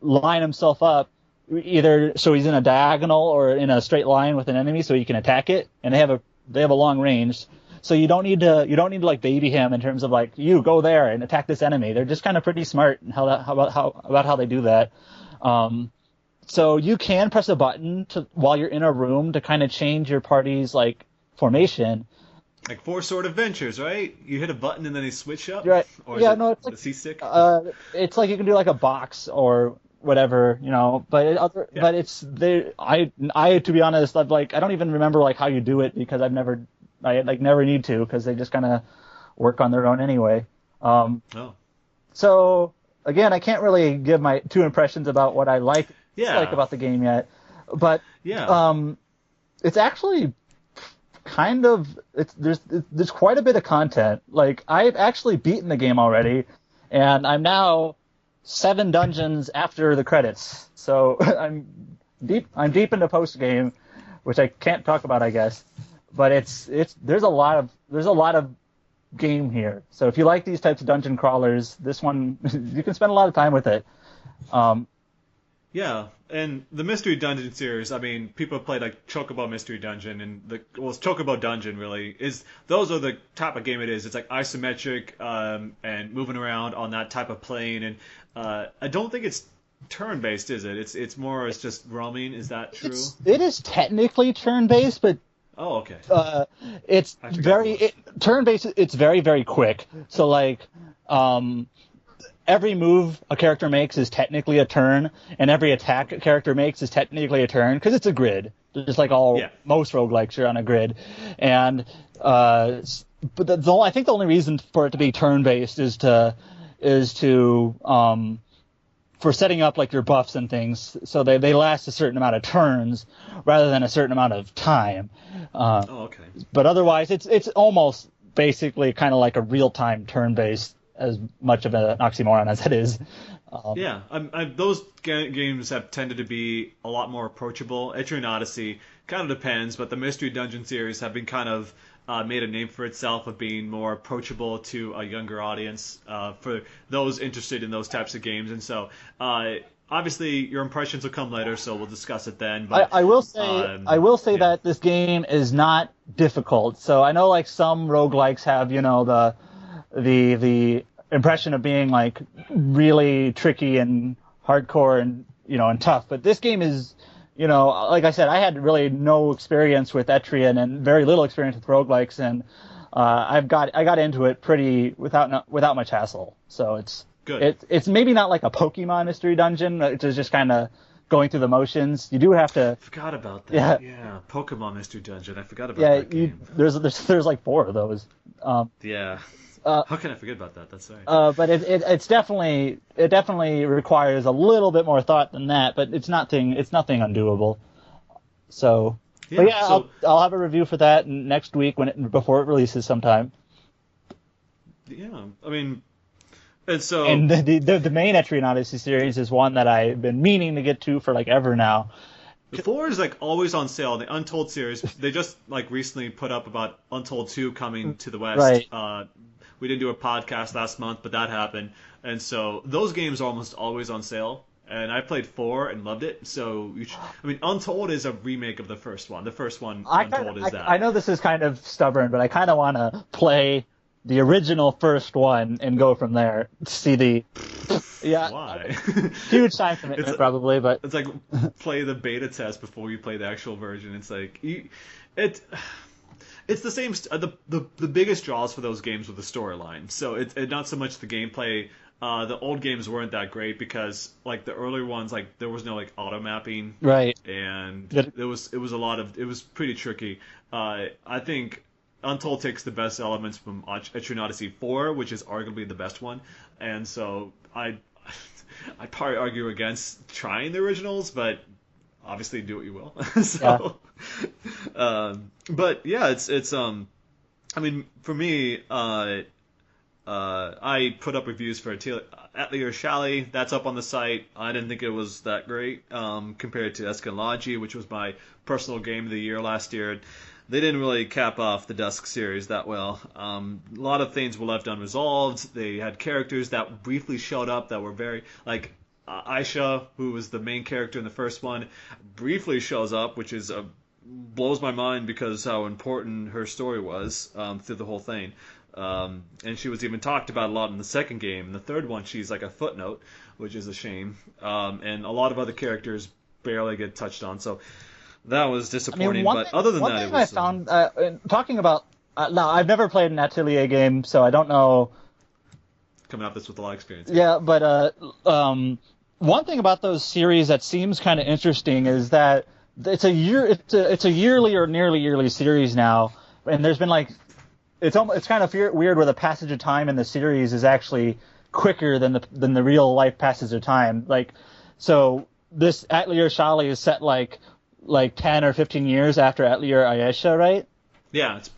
line himself up, either so he's in a diagonal or in a straight line with an enemy, so you can attack it. And they have a long range, so you don't need to like baby him in terms of like, you go there and attack this enemy. They're just kind of pretty smart in about how they do that. So you can press a button while you're in a room to kind of change your party's like formation. Like Four Sword Adventures, right? You hit a button and then they switch up. Right. Or yeah, is no, it's the like C-stick. It's like you can do like a box or whatever, but it's I to be honest, I don't even remember like how you do it because I never need to, because they just kind of work on their own anyway. So again, I can't really give my two impressions about what I like about the game yet, but it's actually kind of there's quite a bit of content. Like, I've actually beaten the game already, and I'm now 7 dungeons after the credits. So I'm deep into post game, which I can't talk about, I guess. But there's a lot of game here. So if you like these types of dungeon crawlers, this one you can spend a lot of time with it. Yeah, and the Mystery Dungeon series, I mean, people have played like Chocobo Mystery Dungeon, and it's Chocobo Dungeon really, those are the type of game it is. It's like isometric and moving around on that type of plane, and I don't think it's turn-based, is it? It's more as just roaming, is that true? It is technically turn-based, but oh, okay. It's turn-based. It's very, very quick. So like, every move a character makes is technically a turn, and every attack a character makes is technically a turn, because it's a grid. Just like most roguelikes, you're on a grid. And but I think the only reason for it to be turn-based is to for setting up like your buffs and things, so they last a certain amount of turns rather than a certain amount of time. Okay. But otherwise, it's almost basically kind of like a real-time turn-based, as much of an oxymoron as it is. Those games have tended to be a lot more approachable. Etrian Odyssey kind of depends, but the Mystery Dungeon series have been kind of made a name for itself of being more approachable to a younger audience for those interested in those types of games. And so, obviously, your impressions will come later, so we'll discuss it then. But I will say that this game is not difficult. So I know like some roguelikes have, the impression of being like really tricky and hardcore and and tough, but this game is, like I said, I had really no experience with Etrian and very little experience with roguelikes, and I got into it pretty without much hassle. So it's good. It's maybe not like a Pokemon Mystery Dungeon, it's just kind of going through the motions. You do have to. I forgot about that. Yeah, Pokemon Mystery Dungeon. I forgot about that game. There's like 4 of those. How can I forget about that? That's right. But it definitely requires a little bit more thought than that. But it's nothing undoable. So, I'll have a review for that next week before it releases sometime. Yeah, I mean, and so the main Etrian Odyssey series is one that I've been meaning to get to for like ever now. The 4 is like always on sale. The Untold series, they just like recently put up about Untold 2 coming to the West. Right. We didn't do a podcast last month, but that happened. And so those games are almost always on sale. and I played 4 and loved it. So I mean, Untold is a remake of the first one. The first one, Untold, is that. I know this is kind of stubborn, but I kind of want to play the original first one and go from there. See the Why? Huge time commitment, probably, but it's like play the beta test before you play the actual version. It's like it's the same. The biggest draws for those games were the storyline. So it's not so much the gameplay. The old games weren't that great because like the earlier ones, like there was no like auto mapping, right? And it was pretty tricky. I think Untold takes the best elements from Etrian Odyssey 4, which is arguably the best one, and so I'd probably argue against trying the originals, but obviously do what you will. So, but yeah, it's I mean, for me, I put up reviews for Atelier Shallie. That's up on the site. I didn't think it was that great compared to Escalage, which was my personal game of the year last year. They didn't really cap off the Dusk series that well. A lot of things were left unresolved. They had characters that briefly showed up that were very like Aisha, who was the main character in the first one, briefly shows up, which is blows my mind because how important her story was through the whole thing. And she was even talked about a lot in the second game. In the third one, she's like a footnote, which is a shame. And a lot of other characters barely get touched on. So that was disappointing. But other than that, it was. One thing I found talking about. Now, I've never played an Atelier game, so I don't know. Coming up this with a lot of experience. Yeah, but one thing about those series that seems kind of interesting is that it's a yearly or nearly yearly series now, and there's been like. It's kind of weird where the passage of time in the series is actually quicker than the real life passage of time. Like, so this Atelier Shallie is set like 10 or 15 years after Atelier Ayesha, right? Yeah, it's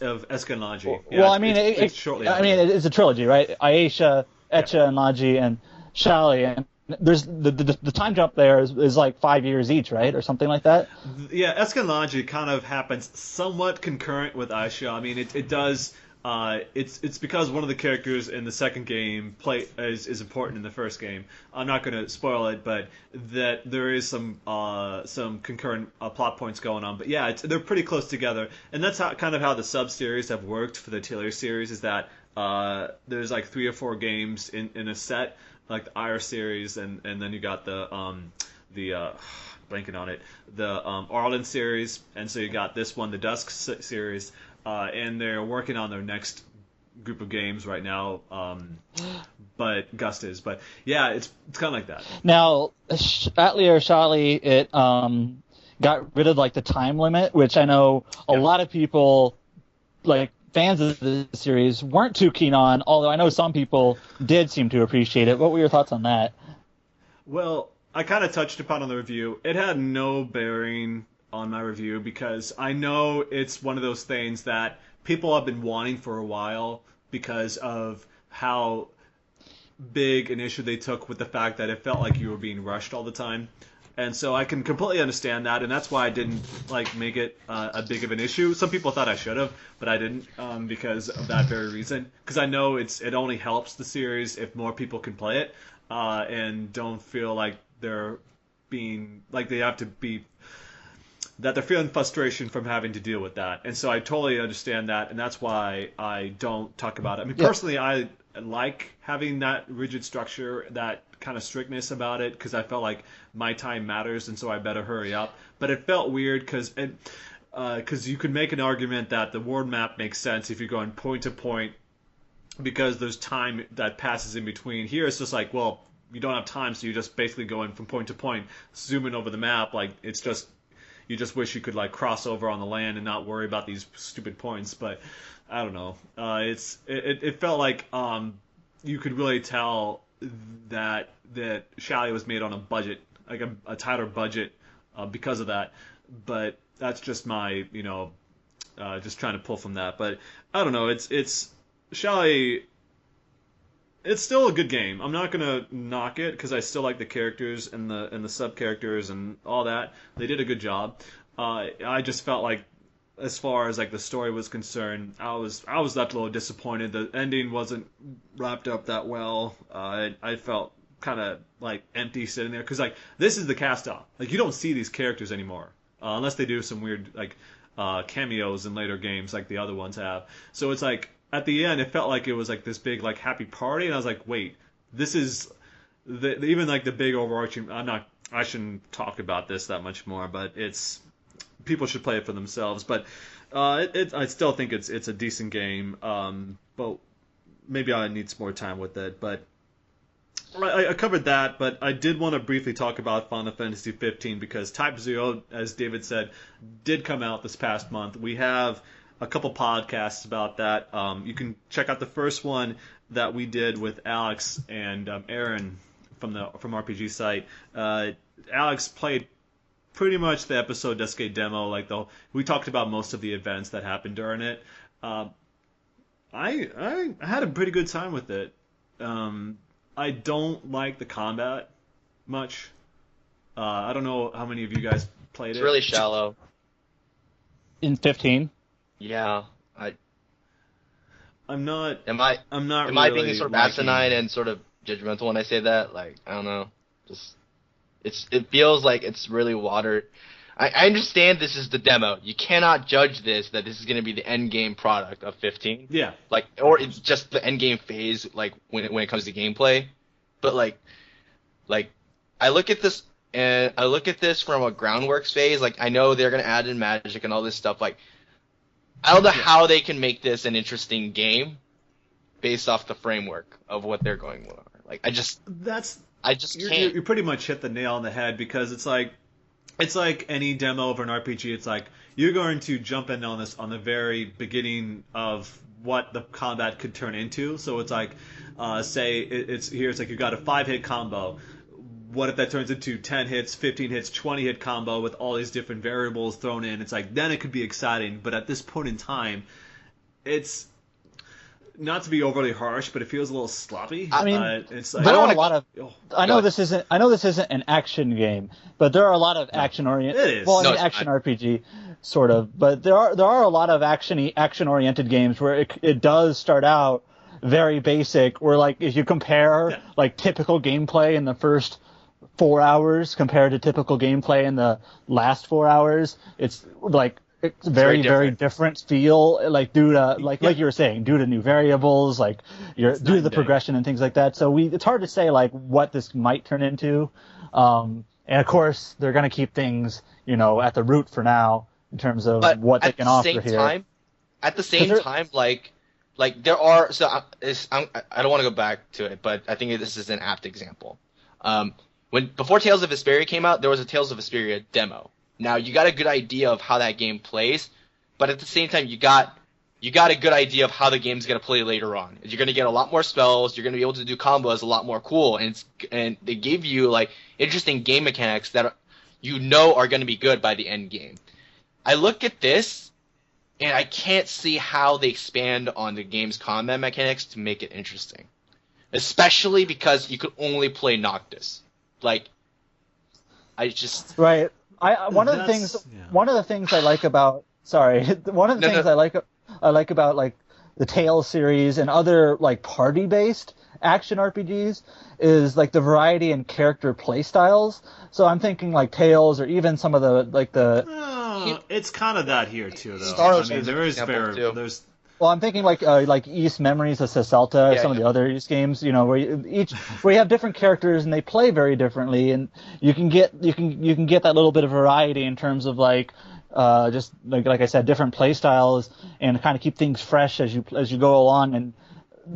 of Escalage. Yeah, well, I mean, it's shortly. I mean, it's a trilogy, right? Ayesha, Etcha, and Lagi, and Shallie, and there's the time jump there is like 5 years each, right, or something like that. Yeah, Escalage kind of happens somewhat concurrent with Aisha. I mean, it does. It's because one of the characters in the second game is important in the first game. I'm not going to spoil it, but that there is some concurrent plot points going on. But yeah, they're pretty close together, and that's kind of how the sub series have worked for the Atelier series. Is that there's like 3 or 4 games in a set. Like the Ire series, and then you got the blanking on it, the Arlen series, and so you got this one, the Dusk series, and they're working on their next group of games right now. But Gust is, but yeah, it's kind of like that. Now, Atelier Shallie, it got rid of like the time limit, which I know a lot of people like. Fans of the series weren't too keen on, although I know some people did seem to appreciate it. What were your thoughts on that? Well, I kind of touched upon on the review. It had no bearing on my review because I know it's one of those things that people have been wanting for a while because of how big an issue they took with the fact that it felt like you were being rushed all the time. And so I can completely understand that, and that's why I didn't make it a big of an issue. Some people thought I should have, but I didn't because of that very reason. Because I know it only helps the series if more people can play it and don't feel like they're being like they have to be that they're feeling frustration from having to deal with that. And so I totally understand that, and that's why I don't talk about it. I mean, personally, I like having that rigid structure, that kind of strictness about it, because I felt like my time matters, and so I better hurry up. But it felt weird because you could make an argument that the world map makes sense if you're going point to point, because there's time that passes in between. Here it's just like, well, you don't have time, so you're just basically going from point to point, zooming over the map. Like it's just you just wish you could like cross over on the land and not worry about these stupid points. But I don't know. It felt like you could really tell that Shallie was made on a budget, like a tighter budget because of that. But that's just my, just trying to pull from that. But I don't know. It's Shallie. It's still a good game. I'm not gonna knock it because I still like the characters and the sub characters and all that. They did a good job. I just felt like, as far as like the story was concerned, I was left a little disappointed. The ending wasn't wrapped up that well. I felt kind of like empty sitting there because like this is the cast off. Like you don't see these characters anymore unless they do some weird like cameos in later games like the other ones have. So it's like at the end it felt like it was like this big like happy party, and I was like, wait, this is even like the big overarching. I shouldn't talk about this that much more, but it's people should play it for themselves. But I still think it's a decent game. But maybe I need some more time with it. But I covered that. But I did want to briefly talk about Final Fantasy 15 because Type 0, as David said, did come out this past month. We have a couple podcasts about that. You can check out the first one that we did with Alex and Aaron from RPG Site. Alex played pretty much the episode Duscae demo. We talked about most of the events that happened during it. I had a pretty good time with it. I don't like the combat much. I don't know how many of you guys played it. It's really shallow. In 15? Yeah, I'm not. Am I really being sort of asinine and sort of judgmental when I say that? Like, I don't know. It feels like it's really watered. I understand this is the demo. You cannot judge that this is going to be the end game product of 15. Yeah. Like, or it's just the end game phase, like when it comes to gameplay. But like I look at this from a groundworks phase. Like, I know they're going to add in magic and all this stuff. Like, I don't know how they can make this an interesting game based off the framework of what they're going for. Like, I just can't. You pretty much hit the nail on the head because it's like any demo of an RPG. It's like you're going to jump in on this on the very beginning of what the combat could turn into. So it's like, say it's like you got a 5-hit combo. What if that turns into 10 hits, 15 hits, 20-hit combo with all these different variables thrown in? It's like then it could be exciting. But at this point in time, it's not to be overly harsh, but it feels a little sloppy. I mean, it's like, there are a lot of. I know this isn't an action game, but there are a lot of action oriented. It is. Well, action RPG, sort of. But there are a lot of action oriented games where it does start out very basic. Where like if you compare like typical gameplay in the first 4 hours compared to typical gameplay in the last 4 hours, it's like. It's very different feel, like due to like you were saying, due to new variables, like due to the progression and things like that. So it's hard to say like what this might turn into. And of course, they're going to keep things at the root for now in terms of what they can offer here. At the same time, like there are. So I don't want to go back to it, but I think this is an apt example. Before Tales of Vesperia came out, there was a Tales of Vesperia demo. Now, you got a good idea of how that game plays, but at the same time, you got a good idea of how the game's going to play later on. You're going to get a lot more spells, you're going to be able to do combos a lot more cool, and they give you, like, interesting game mechanics that are going to be good by the end game. I look at this, and I can't see how they expand on the game's combat mechanics to make it interesting. Especially because you could only play Noctis. Like, I just... Right. One of the things I like about I like about like the Tales series and other like party based action RPGs is like the variety in character play styles. So I'm thinking like Tales or even some of it's kind of that here too though. There is there's Well, I'm thinking like East Memories of Sesselta, some of the other East games, where you have different characters and they play very differently, and you can get that little bit of variety in terms of just like I said, different play styles and kind of keep things fresh as you go along. And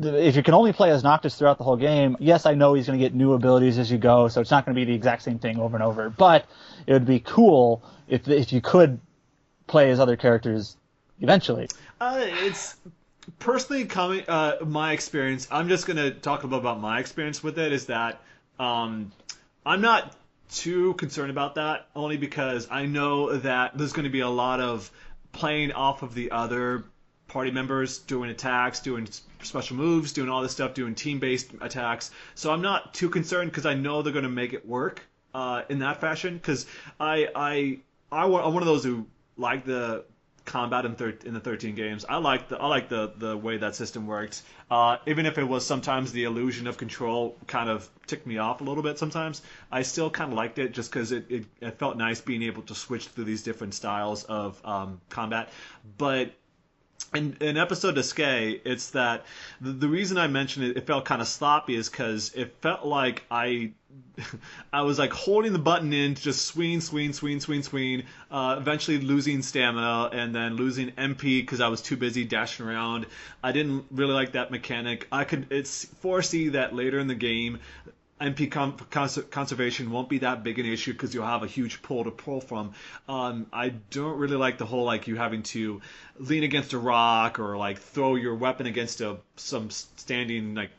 if you can only play as Noctis throughout the whole game, yes, I know he's going to get new abilities as you go, so it's not going to be the exact same thing over and over. But it would be cool if you could play as other characters eventually. It's personally coming. My experience. I'm just gonna talk a little about my experience with it. Is that I'm not too concerned about that, only because I know that there's going to be a lot of playing off of the other party members, doing attacks, doing special moves, doing all this stuff, doing team-based attacks. So I'm not too concerned because I know they're going to make it work in that fashion. Because I'm one of those who like the combat in the 13 games. I like the way that system worked. Even if it was sometimes the illusion of control kind of ticked me off a little bit sometimes, I still kind of liked it just because it felt nice being able to switch through these different styles of combat. But in episode Duscae, it's that the reason I mentioned it felt kind of sloppy is because it felt like I was like holding the button in to just swing, eventually losing stamina and then losing MP because I was too busy dashing around. I didn't really like that mechanic. It's foresee that later in the game MP conservation won't be that big an issue because you'll have a huge pool to pull from. I don't really like the whole like you having to lean against a rock or like throw your weapon against some standing like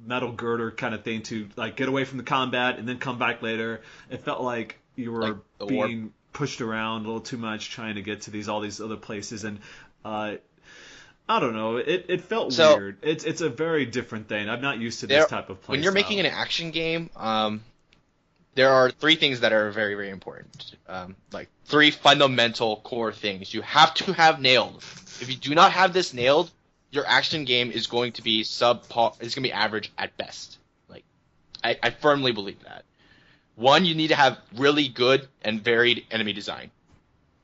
metal girder kind of thing to like get away from the combat and then come back later. It felt like you were like being pushed around a little too much trying to get to all these other places, and I don't know. It felt weird. It's a very different thing. I'm not used to this type of play When you're style. making an action game, there are three things that are very, very important. Like three fundamental core things you have to have nailed. If you do not have this nailed, your action game is going to be subpar. It's going to be average at best. Like, I firmly believe that. One, you need to have really good and varied enemy design,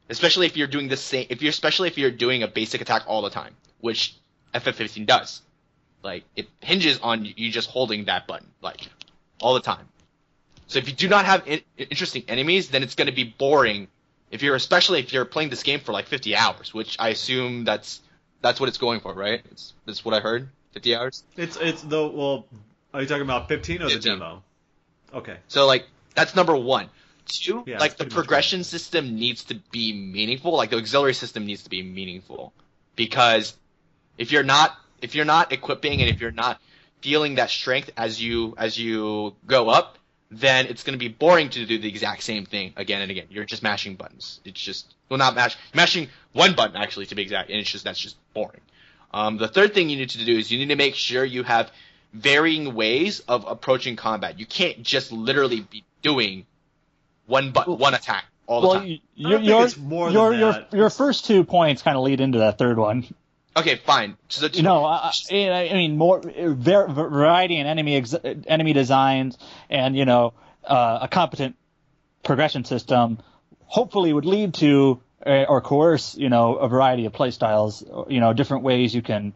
especially if you're doing the same. Especially if you're doing a basic attack all the time, which FF15 does. Like, it hinges on you just holding that button, like, all the time. So if you do not have interesting enemies, then it's going to be boring. Especially if you're playing this game for like 50 hours, which I assume that's what it's going for, right? That's what I heard. 50 hours. Well, are you talking about 15 or 15. the demo? Okay. So like that's number one. Two, Yeah, like the pretty much progression right. system needs to be meaningful. Like the auxiliary system needs to be meaningful, because if you're not equipping and if you're not feeling that strength as you go up, then it's going to be boring to do the exact same thing again and again. You're just mashing buttons. It's just mashing one button actually to be exact, and that's just boring. The third thing you need to do is you need to make sure you have varying ways of approaching combat. You can't just literally be doing one attack all the time. Your first 2 points kind of lead into that third one. Okay, fine. So I mean, more variety in enemy designs, and a competent progression system hopefully would lead to or coerce a variety of play styles. Different ways you can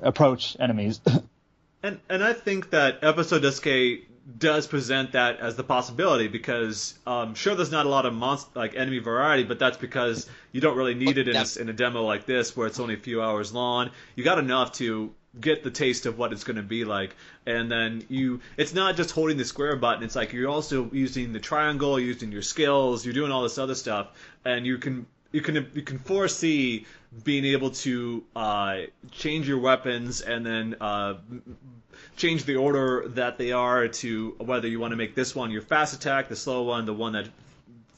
approach enemies. And I think that episode Duscae does present that as the possibility, because sure, there's not a lot of enemy variety, but that's because you don't really need it in a demo like this where it's only a few hours long. You got enough to get the taste of what it's going to be like, and then it's not just holding the square button. It's like you're also using the triangle, using your skills, you're doing all this other stuff, and you can foresee being able to change your weapons and then change the order that they are to whether you want to make this one your fast attack, the slow one, the one that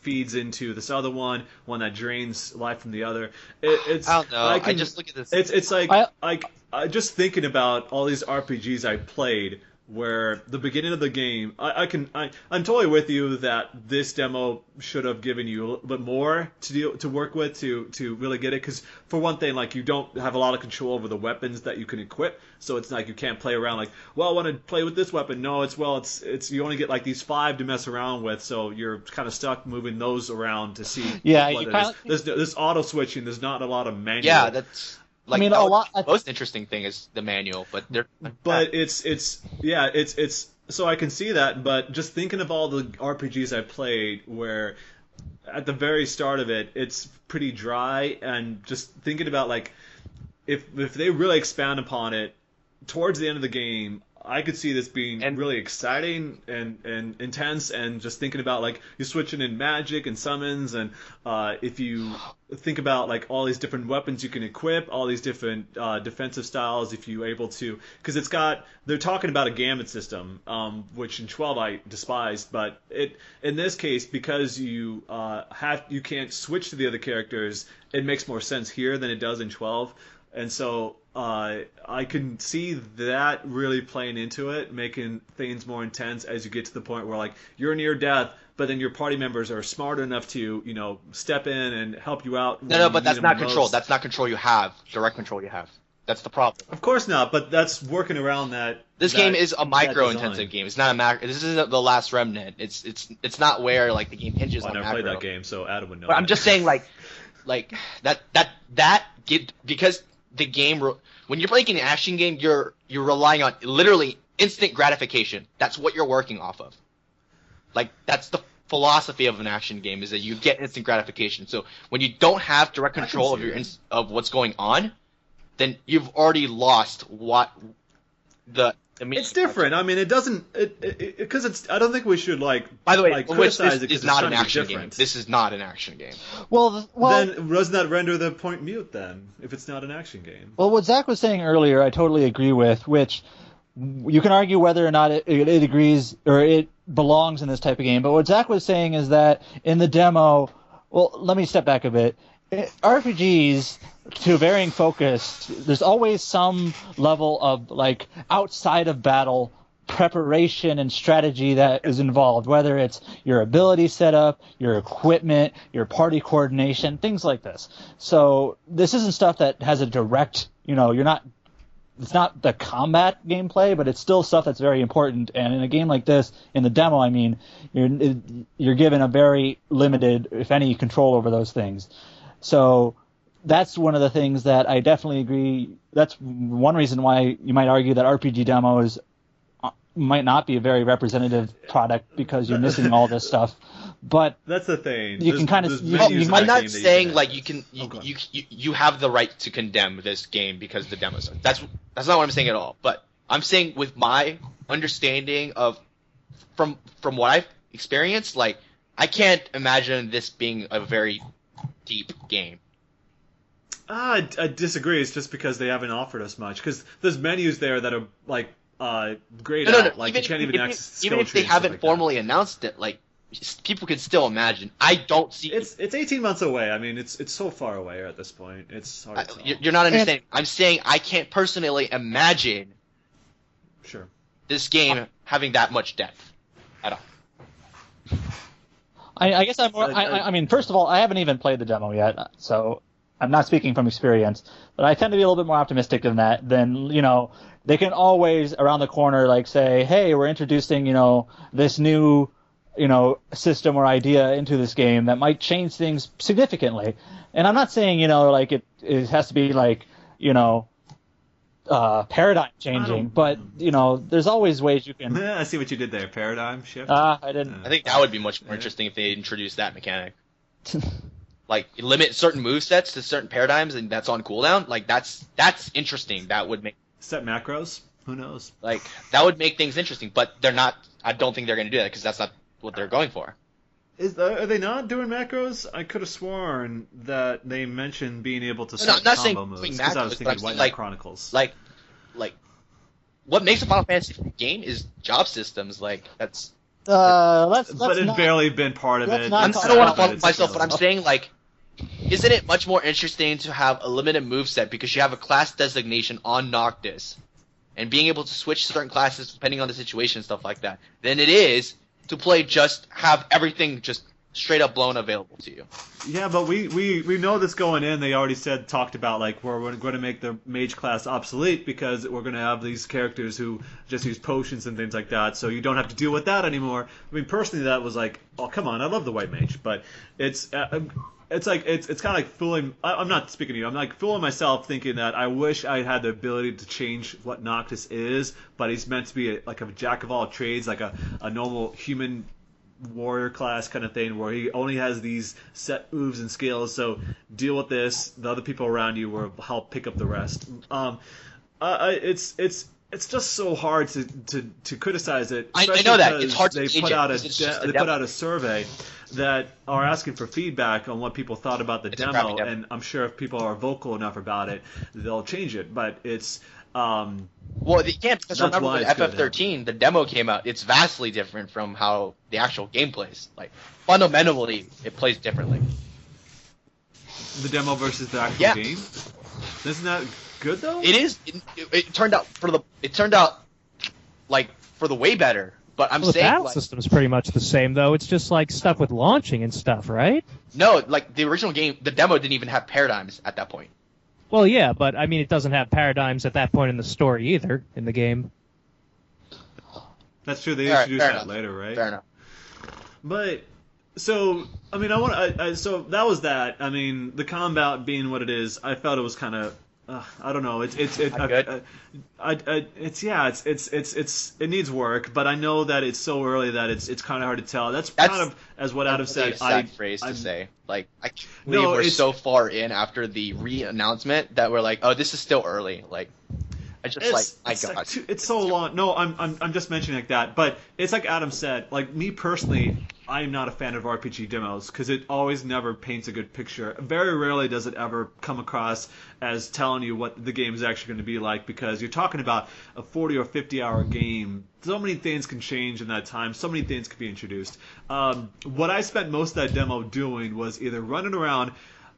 feeds into this other one that drains life from the other. I don't know. I just look at this. It's like I just thinking about all these RPGs I played, where the beginning of the game, I'm totally with you that this demo should have given you a little bit more to work with to really get it. Because for one thing, like, you don't have a lot of control over the weapons that you can equip, so it's like you can't play around like, well, I want to play with this weapon. No, it's you only get like these 5 to mess around with, so you're kind of stuck moving those around to see. Yeah, what it is. There's auto switching. There's not a lot of manual. Yeah, that's. Like, I mean, the most interesting thing is the manual, but it's so I can see that, but just thinking of all the RPGs I played where at the very start of it, it's pretty dry, and just thinking about like if they really expand upon it towards the end of the game, I could see this being really exciting and intense, and just thinking about like you're switching in magic and summons, and if you think about like all these different weapons you can equip, all these different defensive styles, if you're able to, because they're talking about a gambit system, which in 12 I despised, but in this case, because you can't switch to the other characters, it makes more sense here than it does in 12. And so I can see that really playing into it, making things more intense as you get to the point where like you're near death, but then your party members are smart enough to step in and help you out. No, but that's not control. That's not control you have. Direct control you have. That's the problem. Of course not, but that's working around that. This game is a micro-intensive game. It's not a macro. This isn't the Last Remnant. It's not where like the game hinges on macro. I never played that game, so Adam would know. But I'm just saying like because the game when you're playing an action game, you're relying on literally instant gratification. That's what you're working off of. Like that's the philosophy of an action game is that you get instant gratification. So when you don't have direct control of what's going on, then you've already lost what the. It's different. I mean, it doesn't because it's. I don't think we should like. By the way, criticize this it is not an action game. This is not an action game. Well, then doesn't that render the point mute then? If it's not an action game. Well, what Zach was saying earlier, I totally agree with. Which you can argue whether or not it agrees or it belongs in this type of game. But what Zach was saying is that in the demo. Well, let me step back a bit. RPGs, to varying focus, there's always some level of like outside of battle preparation and strategy that is involved, whether it's your ability setup, your equipment, your party coordination, things like this. So this isn't stuff that has a direct, it's not the combat gameplay, but it's still stuff that's very important. And in a game like this, in the demo, I mean, you're given a very limited, if any, control over those things. So that's one of the things that I definitely agree. That's one reason why you might argue that RPG demos might not be a very representative product because you're missing all this stuff. But that's the thing. You can kind of. I'm not saying like you have the right to condemn this game because the demos. That's not what I'm saying at all. But I'm saying with my understanding of from what I've experienced, like I can't imagine this being a very deep game. I disagree. It's just because they haven't offered us much. Because there's menus there that are like grayed out. Like you can't even access skill even if they haven't formally announced it, like people can still imagine. I don't see. It's 18 months away. I mean, it's so far away at this point. It's hard to tell. You're not understanding. I'm saying I can't personally imagine. Sure. This game having that much depth at all. I guess I'm more. I mean, first of all, I haven't even played the demo yet, so I'm not speaking from experience. But I tend to be a little bit more optimistic than that. Then they can always around the corner like say, hey, we're introducing this new system or idea into this game that might change things significantly. And I'm not saying like it has to be like paradigm changing, but there's always ways you can. I see what you did there. Paradigm shift. I didn't. I think that would be much more interesting if they introduced that mechanic. Like limit certain movesets to certain paradigms, and that's on cooldown. Like that's interesting. That would make set macros. Who knows? Like that would make things interesting, but they're not. I don't think they're going to do that because that's not what they're going for. Are they not doing macros? I could have sworn that they mentioned being able to set I'm not combo saying moves. doing Because I was macros, thinking but White like, Knight Chronicles. Like, what makes a Final Fantasy game is job systems. Like that's. Let's but it's not, barely been part of it. not I don't want to fault myself, but I'm saying like, isn't it much more interesting to have a limited moveset because you have a class designation on Noctis, and being able to switch certain classes depending on the situation and stuff like that, than it is to play just have everything just straight up blown available to you. Yeah, but we know this going in. They already talked about like we're going to make the mage class obsolete because we're going to have these characters who just use potions and things like that. So you don't have to deal with that anymore. I mean, personally, that was like, oh come on, I love the white mage, but it's kind of like fooling. I'm not speaking to you. I'm like fooling myself, thinking that I wish I had the ability to change what Noctis is, but he's meant to be like a jack of all trades, like a normal human warrior class kind of thing, where he only has these set moves and skills. So deal with this. The other people around you will help pick up the rest. It's just so hard to criticize it. I know that it's hard to they gauge put it, out they put out a survey that are asking for feedback on what people thought about the demo, and I'm sure if people are vocal enough about it, they'll change it. But it's well, they can't because remember when FF13 the demo came out. It's vastly different from how the actual game plays. Like fundamentally, it plays differently. The demo versus the actual game. Isn't that good though? It is. It turned out like for the way better. But I'm Well, the saying battle like, system is pretty much the same, though. It's just like stuff with launching and stuff, right? no, like the original game, the demo didn't even have paradigms at that point. Well, yeah, but I mean, it doesn't have paradigms at that point in the story either in the game. That's true. They Fair introduced that enough. later, right? Fair enough. But so I mean, so that was that. I mean, the combat being what it is, I felt it was kind of. I don't know. It needs work, but I know that it's so early that it's kind of hard to tell. That's kind of as what Adam said. Sad phrase to say. Like I can't believe we're so far in after the re-announcement that we're like, oh, this is still early. Like I just it's so long. No, I'm just mentioning like that, but it's like Adam said. Like me personally, I'm not a fan of RPG demos because it always never paints a good picture. Very rarely does it ever come across as telling you what the game is actually going to be like, because you're talking about a 40 or 50 hour game. So many things can change in that time. So many things can be introduced. What I spent most of that demo doing was either running around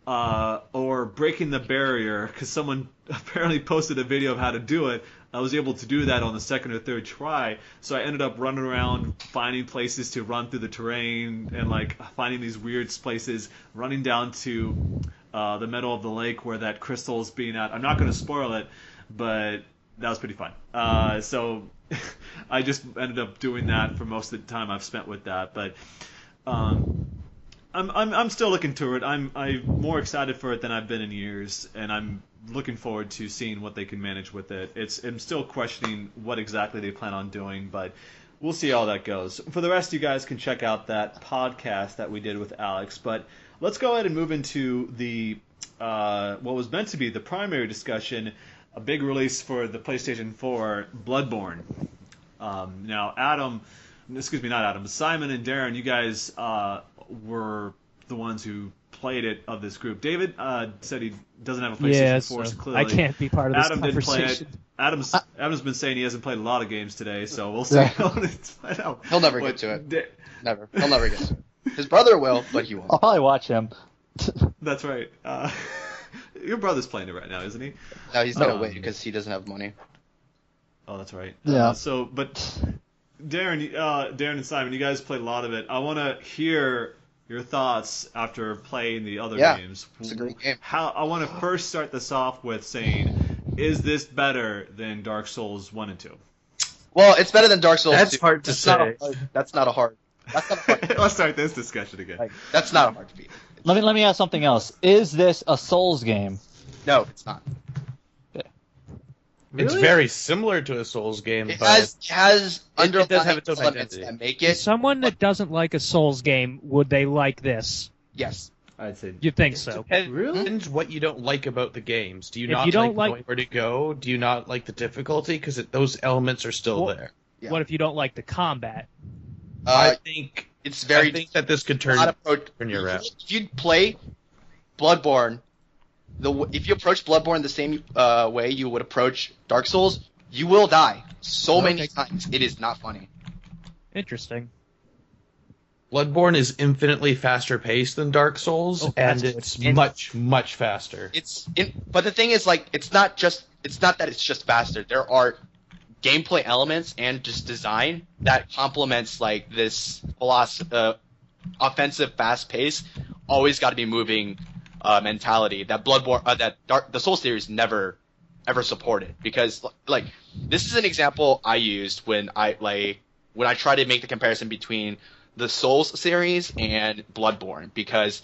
or breaking the barrier, because someone apparently posted a video of how to do it. I was able to do that on the second or third try, so I ended up running around finding places to run through the terrain and like finding these weird places, running down to the middle of the lake where that crystal is being at. I'm not going to spoil it, but that was pretty fun. So I just ended up doing that for most of the time I've spent with that, but I'm still looking to it. I'm more excited for it than I've been in years, and I'm looking forward to seeing what they can manage with it. I'm still questioning what exactly they plan on doing, but we'll see how that goes. For the rest, you guys can check out that podcast that we did with Alex. But let's go ahead and move into the what was meant to be the primary discussion, a big release for the PlayStation 4, Bloodborne. Now, Simon and Darren, you guys were the ones who played it of this group. David said he doesn't have a PlayStation 4, so clearly I can't be part of this Adam conversation. didn't play it. Adam's been saying he hasn't played a lot of games today, so we'll see. He'll never get to it. Never. He'll never get to it. His brother will, but he won't. I'll probably watch him. That's right. Your brother's playing it right now, isn't he? No, he's gonna wait because he doesn't have money. Oh, that's right. Yeah. But Darren and Simon, you guys played a lot of it. I want to hear your thoughts after playing the other games. It's a great game. I want to first start this off with saying, is this better than Dark Souls 1 and 2? Well, it's better than Dark Souls 2. That's hard to say. That's not a hard. Let's start this discussion again. Like, that's not a hard to beat. Let me ask something else. Is this a Souls game? No, it's not. It's very similar to a Souls game, It but has it does have its own elements identity. that make it. Someone that doesn't like a Souls game, would they like this? Yes. I'd say. You think so? it Really? depends what you don't like about the games. Do you If not you don't like like- knowing where to go? Do you not like the difficulty? Because those elements are still Well, there. Yeah. What if you don't like the combat? I think It's very. I think that this could turn your route. If you play Bloodborne, if you approach Bloodborne the same way you would approach Dark Souls, you will die so many times. It is not funny. Interesting. Bloodborne is infinitely faster paced than Dark Souls, and it's much, much faster. But the thing is, like, it's not that it's just faster. There are gameplay elements and just design that complements like this offensive, fast pace, always got to be moving mentality that the Soul series never ever supported. Because like this is an example I used when I try to make the comparison between the Souls series and Bloodborne, because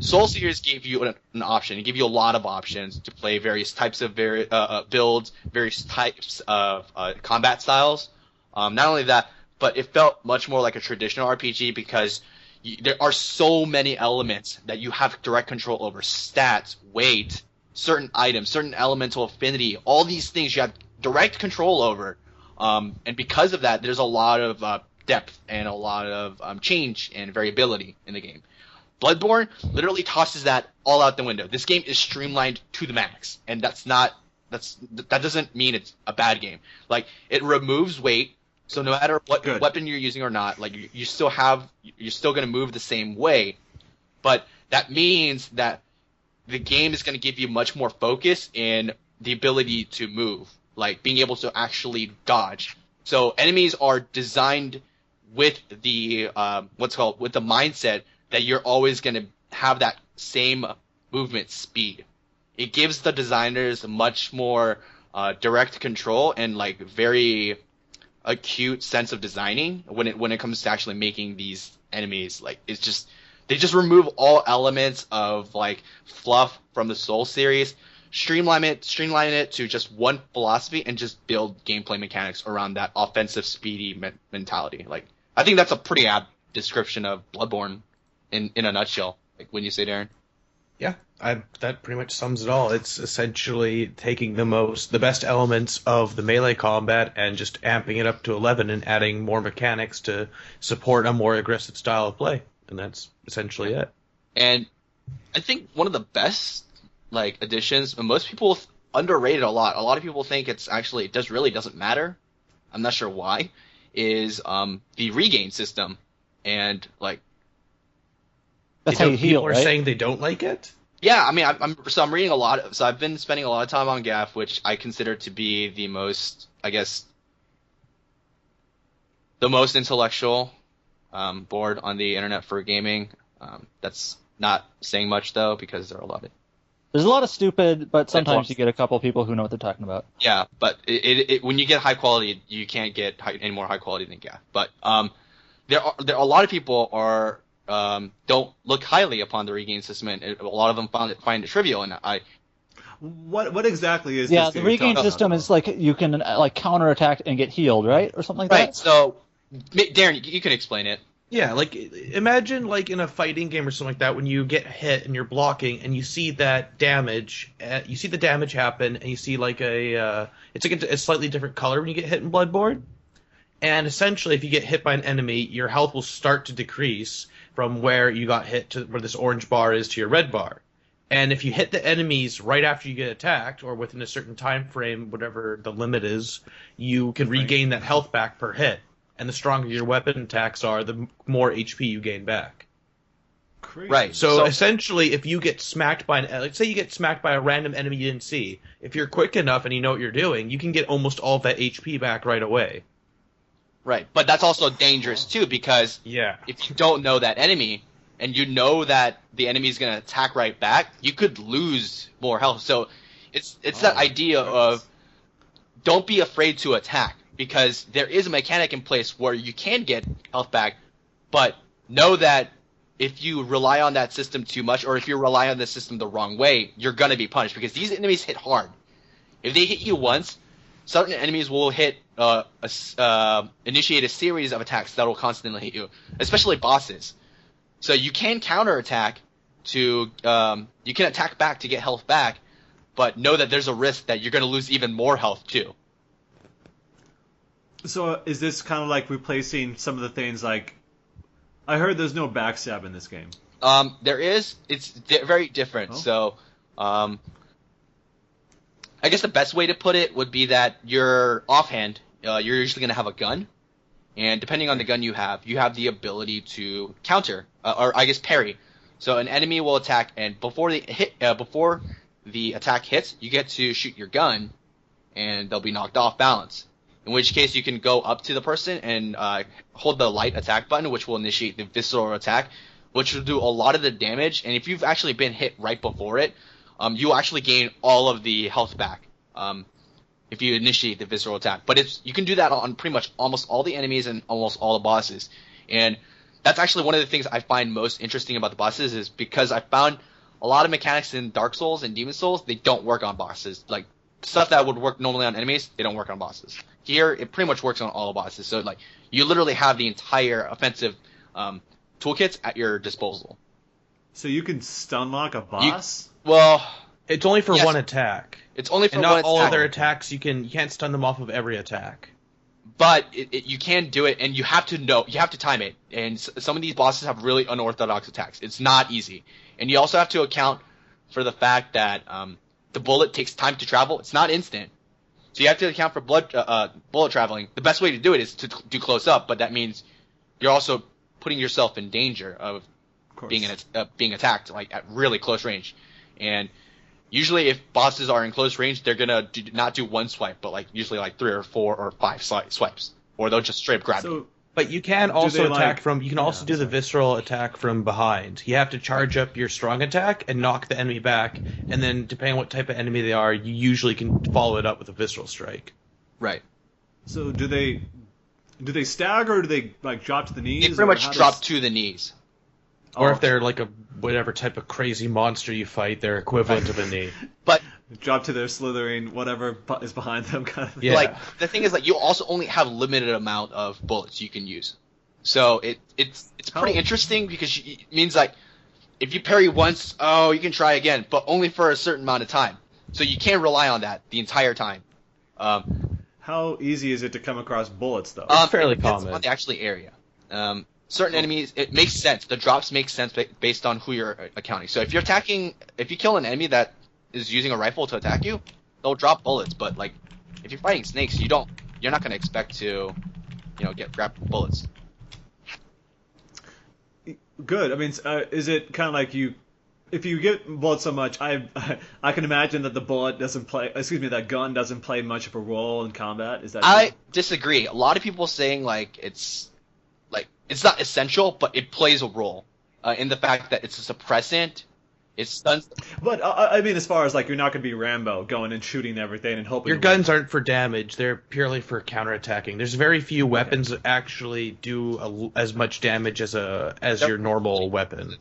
Soul series gave you an option. It gave you a lot of options to play various types of builds, various types of combat styles. Not only that, but it felt much more like a traditional RPG because there are so many elements that you have direct control over: stats, weight, certain items, certain elemental affinity. All these things you have direct control over, and because of that, there's a lot of depth and a lot of change and variability in the game. Bloodborne literally tosses that all out the window. This game is streamlined to the max, and that doesn't mean it's a bad game. Like, it removes weight, so no matter what weapon you're using or not, like you're still going to move the same way, but that means that the game is going to give you much more focus in the ability to move, like being able to actually dodge. So enemies are designed with the with the mindset that you're always going to have that same movement speed. It gives the designers much more direct control and like very acute sense of designing when it comes to actually making these enemies. Like they just remove all elements of like fluff from the Soul series, streamline it to just one philosophy, and just build gameplay mechanics around that offensive, speedy mentality. Like I think that's a pretty apt description of Bloodborne in a nutshell. Like when you say, Darren. Yeah, that pretty much sums it all. It's essentially taking the best elements of the melee combat and just amping it up to 11 and adding more mechanics to support a more aggressive style of play. And that's essentially it. And I think one of the best like additions, and most people underrate it a lot. A lot of people think it really doesn't matter. I'm not sure why. Is the regain system, and like that's how you heal, people right? are saying they don't like it. Yeah, I mean, I'm reading a lot. So I've been spending a lot of time on GAF, which I consider to be the most, I guess, the most intellectual board on the internet for gaming. That's not saying much though, because there are a lot of. There's a lot of stupid, but sometimes you get a couple people who know what they're talking about. Yeah, but when you get high quality, you can't get any more high quality than GAF. But there are a lot of people don't look highly upon the regain system, and a lot of them find it trivial. And what exactly is yeah, this the regain system is like you can like counterattack and get healed, right, or something like that. Right. So, Darren, you can explain it. Yeah, like imagine like in a fighting game or something like that when you get hit and you're blocking and you see that damage, you see the damage happen, and you see like it's like a slightly different color when you get hit in Bloodborne. And essentially, if you get hit by an enemy, your health will start to decrease from where you got hit to where this orange bar is to your red bar. And if you hit the enemies right after you get attacked, or within a certain time frame, whatever the limit is, you can regain that health back per hit. And the stronger your weapon attacks are, the more HP you gain back. Crazy. Right. So essentially, if you get smacked by let's say you get smacked by a random enemy you didn't see, if you're quick enough and you know what you're doing, you can get almost all of that HP back right away. Right, but that's also dangerous too, because if you don't know that enemy and you know that the enemy is going to attack right back, you could lose more health. So it's that idea of don't be afraid to attack, because there is a mechanic in place where you can get health back, but know that if you rely on that system too much, or if you rely on the system the wrong way, you're going to be punished, because these enemies hit hard. If they hit you once, certain enemies will initiate a series of attacks that will constantly hit you, especially bosses. So you can counterattack you can attack back to get health back, but know that there's a risk that you're going to lose even more health too. So is this kind of like replacing some of the things like, I heard there's no backstab in this game. There is. It's very different. Oh. So, I guess the best way to put it would be that you're offhand, you're usually going to have a gun, and depending on the gun you have the ability to counter, or I guess parry. So an enemy will attack, and before the attack hits, you get to shoot your gun, and they'll be knocked off balance. In which case you can go up to the person and hold the light attack button, which will initiate the visceral attack, which will do a lot of the damage. And if you've actually been hit right before it, you actually gain all of the health back if you initiate the visceral attack. But you can do that on pretty much almost all the enemies and almost all the bosses. And that's actually one of the things I find most interesting about the bosses, is because I found a lot of mechanics in Dark Souls and Demon Souls, they don't work on bosses. Like, stuff that would work normally on enemies, they don't work on bosses. Here, it pretty much works on all the bosses. So, like, you literally have the entire offensive toolkits at your disposal. So you can stun lock a boss? It's only for one attack. It's only for and one not all attack. other attacks. You can't stun them off of every attack. But you can do it, and you have to time it. And some of these bosses have really unorthodox attacks. It's not easy. And you also have to account for the fact that the bullet takes time to travel. It's not instant. So you have to account for bullet traveling. The best way to do it is to do close up, but that means you're also putting yourself in danger of being attacked, like at really close range. And usually if bosses are in close range, they're gonna not do one swipe, but like usually like 3 or 4 or 5 swipes, or they'll just straight up grab you. But you can also attack like... You can also do the visceral attack from behind. You have to charge up your strong attack and knock the enemy back, and then depending on what type of enemy they are, you usually can follow it up with a visceral strike. Right. So do they stagger, or do they like drop to the knees? They pretty much drop to the knees. Or if they're like a whatever type of crazy monster you fight, they're equivalent of a knee. But drop to their slithering, whatever is behind them, kind of thing. Yeah. Like the thing is, like you also only have limited amount of bullets you can use, so it's pretty interesting because it means like if you parry once, you can try again, but only for a certain amount of time. So you can't rely on that the entire time. How easy is it to come across bullets, though? It's fairly it depends common. on the actually area. Certain enemies, it makes sense. The drops make sense based on who you're accounting. So if you kill an enemy that is using a rifle to attack you, they'll drop bullets. But like, if you're fighting snakes, you're not gonna expect to, get grabbed bullets. Good. I mean, is it kind of like if you get bullets so much, I can imagine that that gun doesn't play much of a role in combat. Is that? I disagree. A lot of people saying it's not essential, but it plays a role in the fact that it's a suppressant. It stuns. But I mean, as far as like you're not going to be Rambo going and shooting everything and hoping. Your guns aren't for damage; they're purely for counterattacking. There's very few weapons that actually do as much damage as your normal weapon.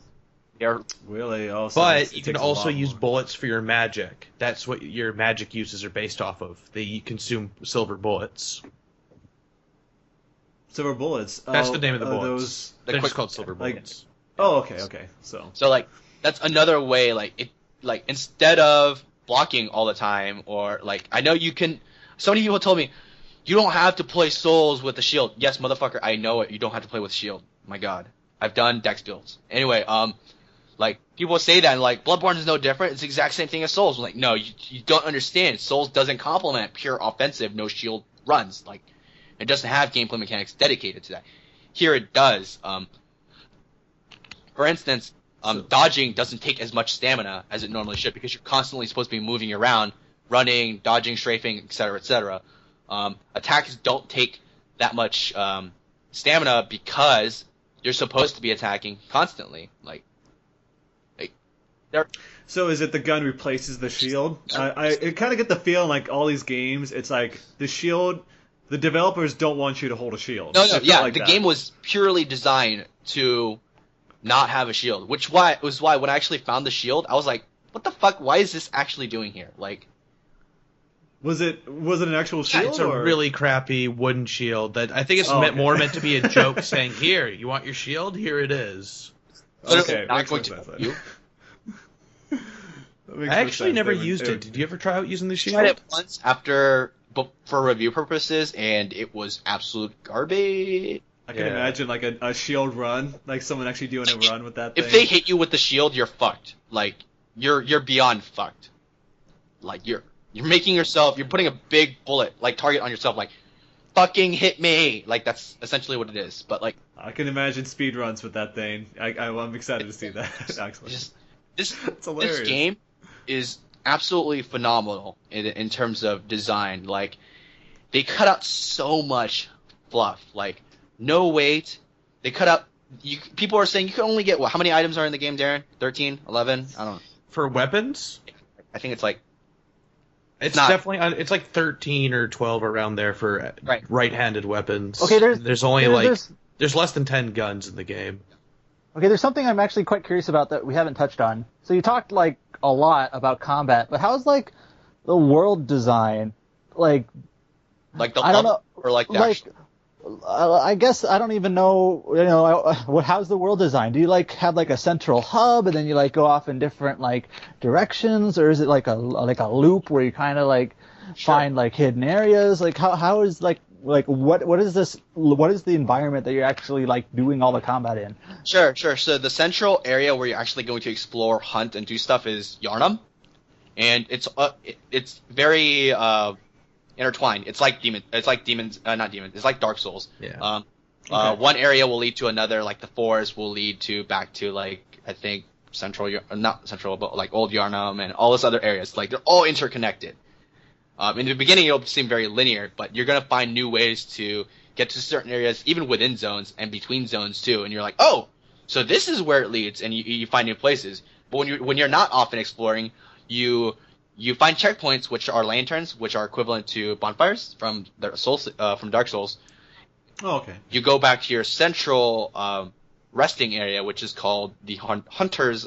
Really, also. But you can also use bullets for your magic. That's what your magic uses are based off of. They consume silver bullets. Silver bullets. That's the name of the bullets. They're just called silver bullets. Okay. So like that's another way. Like instead of blocking all the time, or like I know you can. So many people told me you don't have to play souls with the shield. Yes, motherfucker, I know it. You don't have to play with shield. My God, I've done dex builds. Anyway, like people say that, and like Bloodborne is no different. It's the exact same thing as Souls. I'm like, no, you don't understand. Souls doesn't complement pure offensive, no shield runs. Like. It doesn't have gameplay mechanics dedicated to that. Here it does. For instance, dodging doesn't take as much stamina as it normally should because you're constantly supposed to be moving around, running, dodging, strafing, etc., etc. Attacks don't take that much stamina because you're supposed to be attacking constantly. So is it the gun replaces the shield? I kind of get the feeling like all these games, it's like the shield. The developers don't want you to hold a shield. No, the game was purely designed to not have a shield, which was why when I actually found the shield, I was like, what the fuck? Why is this actually doing here? Like, was it an actual shield? It's a really crappy wooden shield that I think it's meant to be a joke saying, here, you want your shield? Here it is. Okay, not going to help you. I actually never used it. Did you ever try out using the shield? I tried it once for review purposes, and it was absolute garbage. I can imagine like a shield run, like someone actually doing a run with that thing. If they hit you with the shield, you're fucked. Like you're beyond fucked. Like you're putting a big bullet like target on yourself. Like fucking hit me. Like that's essentially what it is. But like I can imagine speed runs with that thing. I'm excited to see that. Actually, this game is absolutely phenomenal in terms of design. Like they cut out so much fluff. Like no weight. They cut out. People are saying you can only get how many items are in the game, Darren? 13, 11? I don't know. For weapons? I think it's like. It's definitely it's like 13 or 12 around there for right-handed weapons. Okay, there's only there's less than 10 guns in the game. Okay, there's something I'm actually quite curious about that we haven't touched on. So you talked like a lot about combat, but how's like the world design? Like the I don't know, or like the actual... I guess I don't even know. How's the world design? Do you like have like a central hub and then you like go off in different like directions, or is it like a loop where you kind of like find like hidden areas? Like how is like what is this? What is the environment that you're actually like doing all the combat in? Sure. So the central area where you're actually going to explore, hunt, and do stuff is Yarnum, and it's very intertwined. It's like not demons. It's like Dark Souls. Yeah. One area will lead to another. Like the forest will lead to back to like I think not Central, but like Old Yarnum and all those other areas. Like they're all interconnected. In the beginning, it'll seem very linear, but you're gonna find new ways to get to certain areas, even within zones and between zones too. And you're like, oh, so this is where it leads, and you find new places. But when you're not often exploring, you find checkpoints, which are lanterns, which are equivalent to bonfires from Dark Souls. Oh, okay. You go back to your central resting area, which is called the Hunter's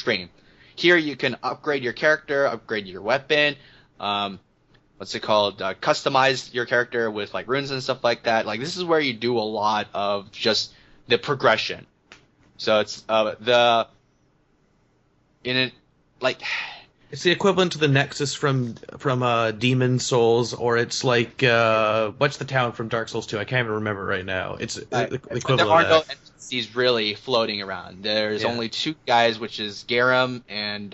Dream. Here you can upgrade your character, upgrade your weapon. What's it called? Customize your character with like runes and stuff like that. Like this is where you do a lot of just the progression. So it's It's the equivalent to the Nexus from Demon Souls, or it's like what's the town from Dark Souls 2? I can't even remember right now. It's the equivalent there are of no that. NPCs really floating around. There's only two guys, which is Garum and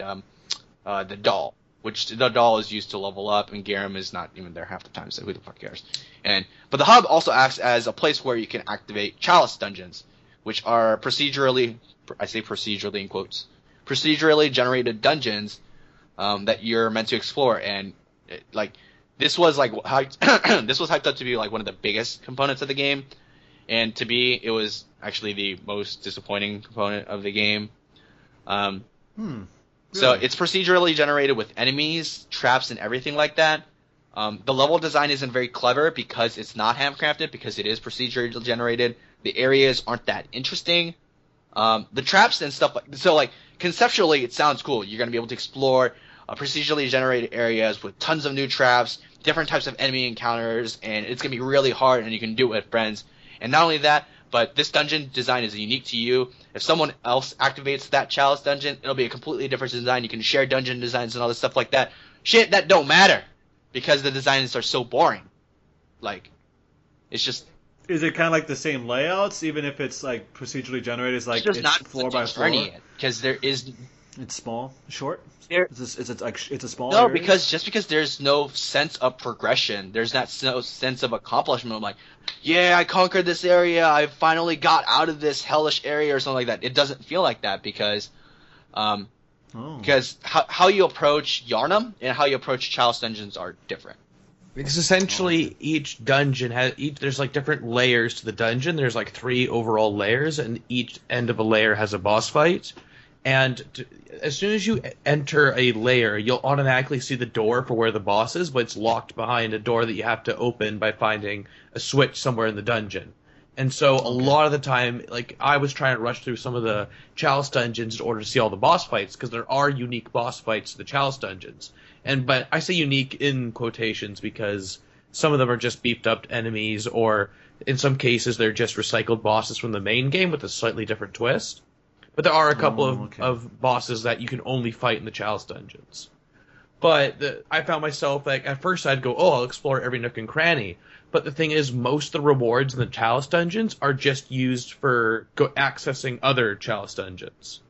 the doll. Which the doll is used to level up, and Garum is not even there half the time, so who the fuck cares? But the hub also acts as a place where you can activate Chalice dungeons, which are procedurally, I say procedurally in quotes, procedurally generated dungeons that you're meant to explore. And this was hyped up to be like one of the biggest components of the game, and to me, it was actually the most disappointing component of the game. So it's procedurally generated with enemies, traps, and everything like that. The level design isn't very clever because it's not handcrafted, because it is procedurally generated. The areas aren't that interesting. The traps and stuff conceptually it sounds cool. You're going to be able to explore procedurally generated areas with tons of new traps, different types of enemy encounters, and it's going to be really hard, and you can do it with friends. And not only that, but this dungeon design is unique to you. If someone else activates that Chalice dungeon, it'll be a completely different design. You can share dungeon designs and all this stuff like that. Shit, that don't matter, because the designs are so boring. Like, it's just... Is it kind of like the same layouts, even if it's like procedurally generated? It's like it's not floor by floor. Because there is... It's small, short. Is it like it's a small? No, area? because there's no sense of progression. There's no sense of accomplishment. I'm like, yeah, I conquered this area. I finally got out of this hellish area or something like that. It doesn't feel like that because how you approach Yarnum and how you approach Chalice dungeons are different. Because essentially each dungeon there's like different layers to the dungeon. There's like 3 overall layers, and each end of a layer has a boss fight. And as soon as you enter a layer, you'll automatically see the door for where the boss is, but it's locked behind a door that you have to open by finding a switch somewhere in the dungeon. And so a lot of the time, like, I was trying to rush through some of the Chalice dungeons in order to see all the boss fights, because there are unique boss fights to the Chalice dungeons. But I say unique in quotations because some of them are just beefed up enemies, or in some cases they're just recycled bosses from the main game with a slightly different twist. But there are a couple of bosses that you can only fight in the Chalice dungeons. But I found myself, like, at first I'd go, I'll explore every nook and cranny. But the thing is, most of the rewards in the Chalice dungeons are just used for accessing other Chalice dungeons.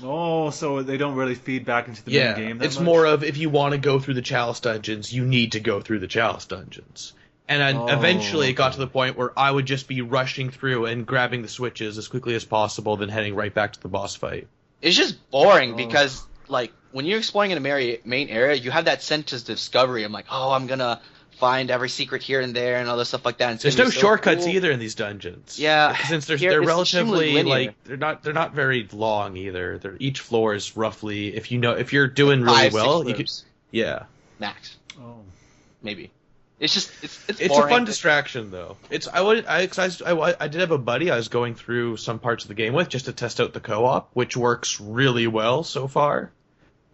Oh, so they don't really feed back into the main game that it's much? more of, if you want to go through the Chalice dungeons, you need to go through the Chalice dungeons. And eventually it got to the point where I would just be rushing through and grabbing the switches as quickly as possible, then heading right back to the boss fight. It's just boring because, like, when you're exploring in a main area, you have that sense of discovery. I'm like, I'm gonna find every secret here and there and all this stuff like that. And there's no shortcuts either in these dungeons. Yeah, since they're relatively like they're not very long either. Each floor is roughly, if you're doing really well, you could max. Oh, maybe. It's just it's a fun distraction though. I did have a buddy I was going through some parts of the game with just to test out the co-op, which works really well so far.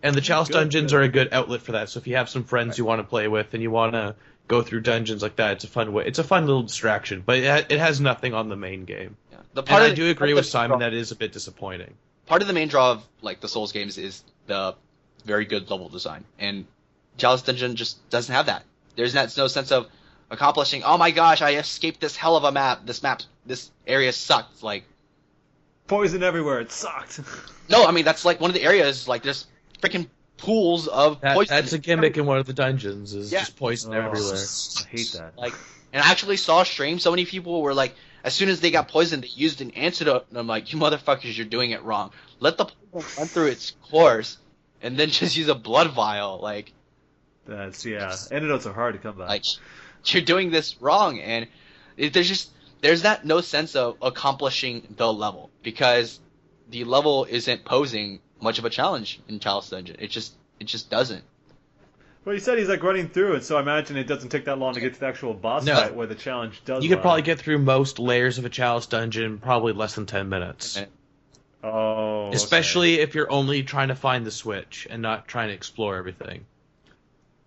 And the Chalice dungeons are a good outlet for that. So if you have some friends you want to play with and you want to go through dungeons like that, it's a fun way. It's a fun little distraction, but it has nothing on the main game. Yeah. I do agree with Simon that it is a bit disappointing. Part of the main draw of like the Souls games is the very good level design, and Chalice Dungeon just doesn't have that. There's no sense of accomplishing. Oh my gosh, I escaped this hell of a map. This area sucked. Like, poison everywhere. It sucked. No, I mean that's like one of the areas. Like, there's freaking pools of poison. That's a gimmick in one of the dungeons. Is just poison everywhere. I hate that. Like, And I actually saw streams. So many people were like, as soon as they got poisoned, they used an antidote. And I'm like, you motherfuckers, you're doing it wrong. Let the poison run through its course, and then just use a blood vial. Like, antidotes are hard to come by. like, you're doing this wrong, and there's that no sense of accomplishing the level, because the level isn't posing much of a challenge in Chalice Dungeon. It just doesn't. Well, you said he's like running through it, so I imagine it doesn't take that long to get to the actual boss fight where the challenge does. You could probably get through most layers of a Chalice Dungeon in probably less than 10 minutes. Oh. Especially if you're only trying to find the switch and not trying to explore everything.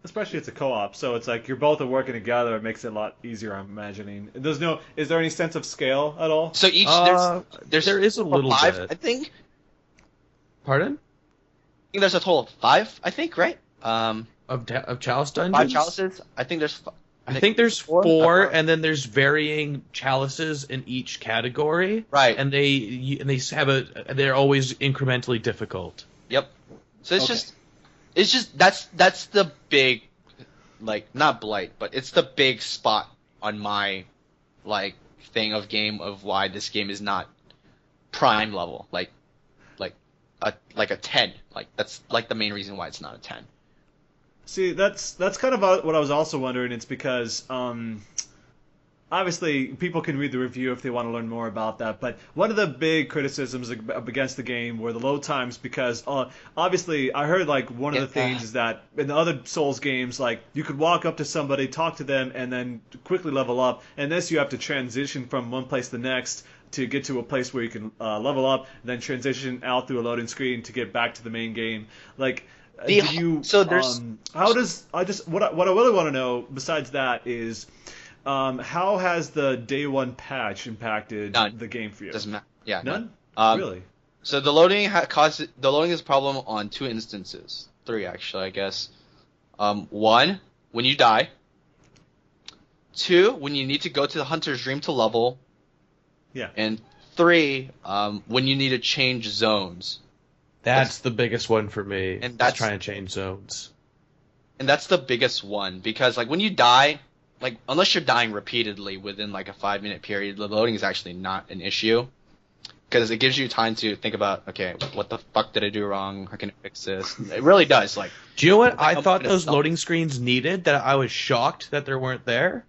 Especially it's a co-op, so it's like you're both are working together. It makes it a lot easier, I'm imagining. Is there any sense of scale at all? So each there is a little 5, bit. I think. Pardon? I think there's a total of 5. I think, right? Of Chalice Dungeons? 5 chalices. I think there's 4, and then there's varying chalices in each category. Right. And they're always incrementally difficult. Yep. So it's just that's the big, like, not blight, but it's the big spot on my, like, thing of game of why this game is not prime level, like a 10. Like, that's like the main reason why it's not a 10. See, that's kind of what I was also wondering. It's because obviously people can read the review if they want to learn more about that. But one of the big criticisms against the game were the load times, because obviously I heard like one of the things is that in the other Souls games, like you could walk up to somebody, talk to them, and then quickly level up. And this you have to transition from one place to the next to get to a place where you can level up, and then transition out through a loading screen to get back to the main game. Like, what I really want to know besides that is how has the day one patch impacted the game for you? Doesn't matter. Yeah, none. Really? So the loading is a problem on 2 instances, 3 actually, I guess. 1, when you die. 2, when you need to go to the Hunter's Dream to level. Yeah. And 3, when you need to change zones. That's the biggest one for me. And that's trying to change zones. And that's the biggest one, because like when you die, like unless you're dying repeatedly within like a 5-minute period, the loading is actually not an issue, because it gives you time to think about, okay, what the fuck did I do wrong? How can I fix this? It really does. Like, do you know what I thought those loading screens needed? That I was shocked that they weren't there.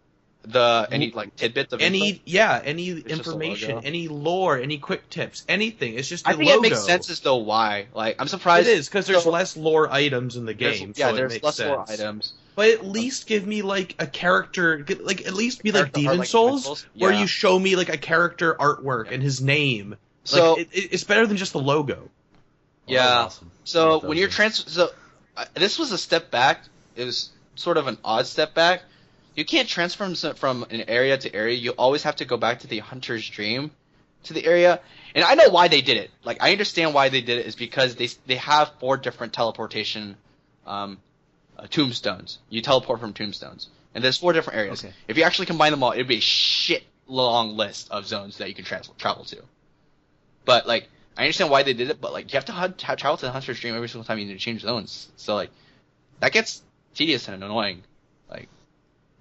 Any like tidbits of any information, any lore, any quick tips, anything. It's just I think logo. It makes sense as though why. Like, I'm surprised it is, because there's less lore items in the game. There's less sense. lore items. But at least give me like a character, like at least be like Demon Souls, where you show me like a character artwork and his name. So like, it's better than just the logo. Yeah. Awesome. So when you're this was a step back. It was sort of an odd step back. You can't transfer from an area to area. You always have to go back to the Hunter's Dream, to the area. And I know why they did it. Like, I understand why they did it is because they have 4 different teleportation tombstones. You teleport from tombstones. And there's 4 different areas. Okay. If you actually combine them all, it'd be a shit long list of zones that you can travel to. But, like, I understand why they did it, but, like, you have to travel to the Hunter's Dream every single time you need to change zones. So, like, that gets tedious and annoying. Like,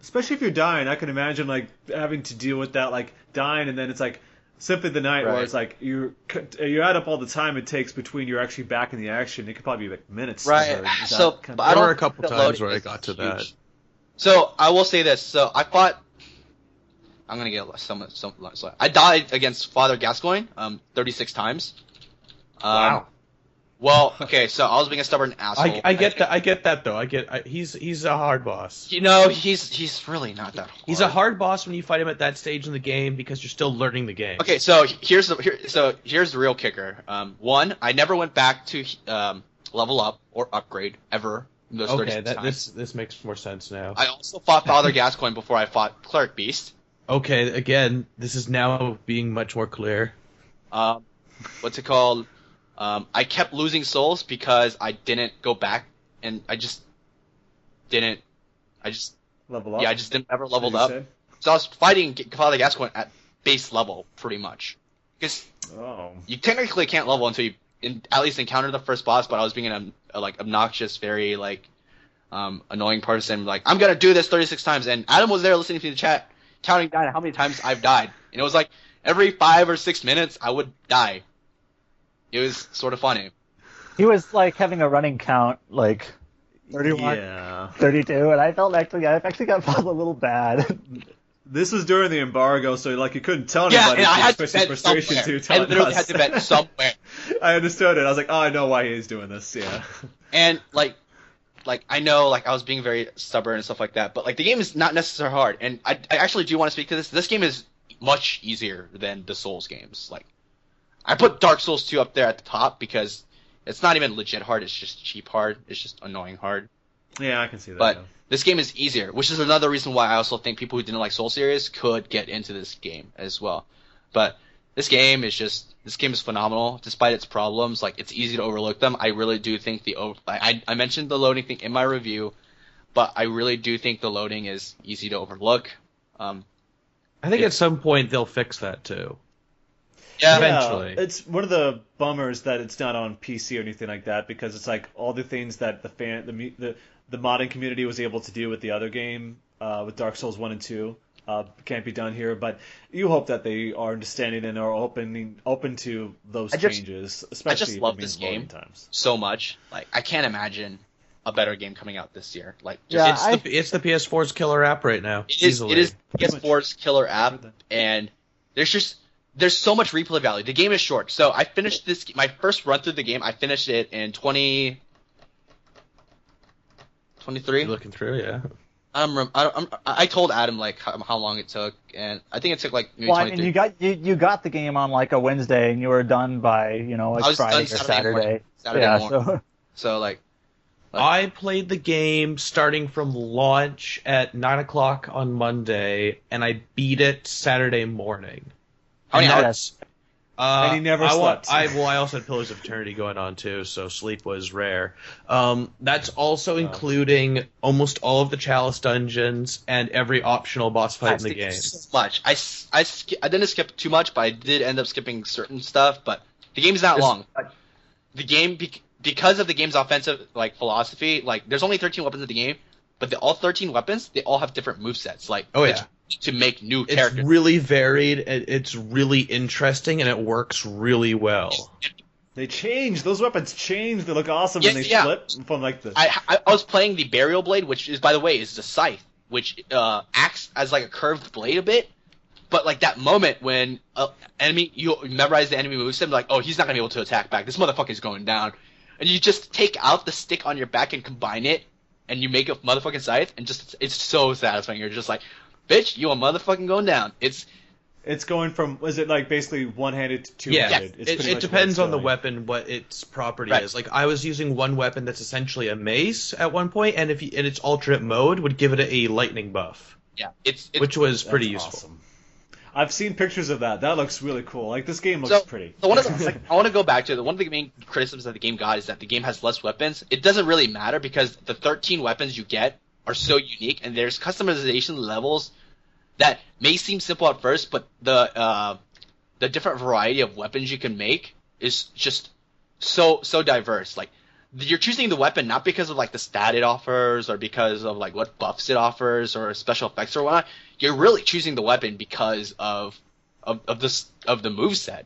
especially if you're dying, I can imagine like having to deal with that, like dying, and then it's like Simply the Night, where it's like you add up all the time it takes between you're actually back in the action. It could probably be like minutes. Right. So there were a couple times where I got to that. So I will say this. So I fought. I'm gonna get some. I died against Father Gascoigne 36 times. Wow. Well, okay, so I was being a stubborn asshole. I get that. I get that though. He's a hard boss. You know, he's really not that hard. He's a hard boss when you fight him at that stage in the game because you're still learning the game. Okay, so here's the real kicker. 1, I never went back to level up or upgrade ever. Those 36 times. This makes more sense now. I also fought Father Gascoigne before I fought Cleric Beast. Okay, again, this is now being much more clear. What's it called? I kept losing souls because I didn't go back, and I just level up. Yeah, I just didn't ever level up. So I was fighting Father Gascoigne at base level pretty much, because you technically can't level until you at least encounter the first boss. But I was being an obnoxious, very annoying person. Like, I'm gonna do this 36 times, and Adam was there listening to the chat. counting down how many times I've died, and it was like every 5 or 6 minutes I would die. It was sort of funny. He was like having a running count, like 31, 32, and I actually got felt a little bad. This was during the embargo, so like you couldn't tell anybody. Yeah, and I had to express bet frustration somewhere. to I telling literally us. had to bet somewhere. I understood it. I was like, oh, I know why he's doing this. Yeah. And like I know like I was being very stubborn and stuff like that, but like the game is not necessarily hard, and I actually do want to speak to this. This game is much easier than the Souls games. Like I put Dark Souls 2 up there at the top because it's not even legit hard. It's just cheap hard. It's just annoying hard. Yeah, I can see that. But yeah. this game is easier, which is another reason why I also think people who didn't like Soul series could get into this game as well. But this game is phenomenal, despite its problems. Like it's easy to overlook them. I really do think I mentioned the loading thing in my review, but I really do think the loading is easy to overlook. I think at some point they'll fix that too. Yeah, eventually. It's one of the bummers that it's not on PC or anything like that, because it's like all the things that the modding community was able to do with the other game, with Dark Souls 1 and 2, can't be done here. But you hope that they are understanding and are open to those changes, especially I just love for this game times. so much. Like I can't imagine a better game coming out this year. Like it's the PS4's killer app right now. It is PS4's killer app, and there's so much replay value. The game is short, so I finished my first run through the game. I finished it in 2023. You're looking through, yeah. I told Adam like how long it took, and I think it took like maybe 23. I mean, you got the game on like a Wednesday, and you were done by like Friday or Saturday. Saturday morning. So like I played the game starting from launch at 9 o'clock on Monday, and I beat it Saturday morning. How many hours? And he never slept. I also had Pillars of Eternity going on too, so sleep was rare. That's also including almost all of the Chalice dungeons and every optional boss fight in the game. So much. I didn't skip too much, but I did end up skipping certain stuff. But the game's not long. The game, because of the game's offensive philosophy, like there's only 13 weapons in the game, but all 13 weapons they all have different movesets. Like to make new characters. It's really varied, it's really interesting, and it works really well. They change. Those weapons change. They look awesome when they flip from like the... I was playing the Burial Blade, which is, by the way, is the scythe, which acts as like a curved blade a bit. But like that moment when you memorize the enemy moveset, like, oh, he's not going to be able to attack back. This motherfucker's going down. And you just take out the stick on your back and combine it, and you make a motherfucking scythe, and it's so satisfying. You're just like... Bitch, you are motherfucking going down. It's going from, is it like basically one-handed to two-handed? Yeah, it depends on the weapon, what its property is. Like I was using one weapon that's essentially a mace at one point, and in its alternate mode would give it a lightning buff. Yeah, which was pretty useful. Awesome. I've seen pictures of that. That looks really cool. Like this game looks pretty. So one of the, I want to go back to one of the main criticisms that the game got is that the game has less weapons. It doesn't really matter because the 13 weapons you get are so unique, and there's customization levels that may seem simple at first, but the different variety of weapons you can make is just so diverse. Like you're choosing the weapon not because of like the stat it offers or because of like what buffs it offers or special effects or whatnot. You're really choosing the weapon because of the moveset.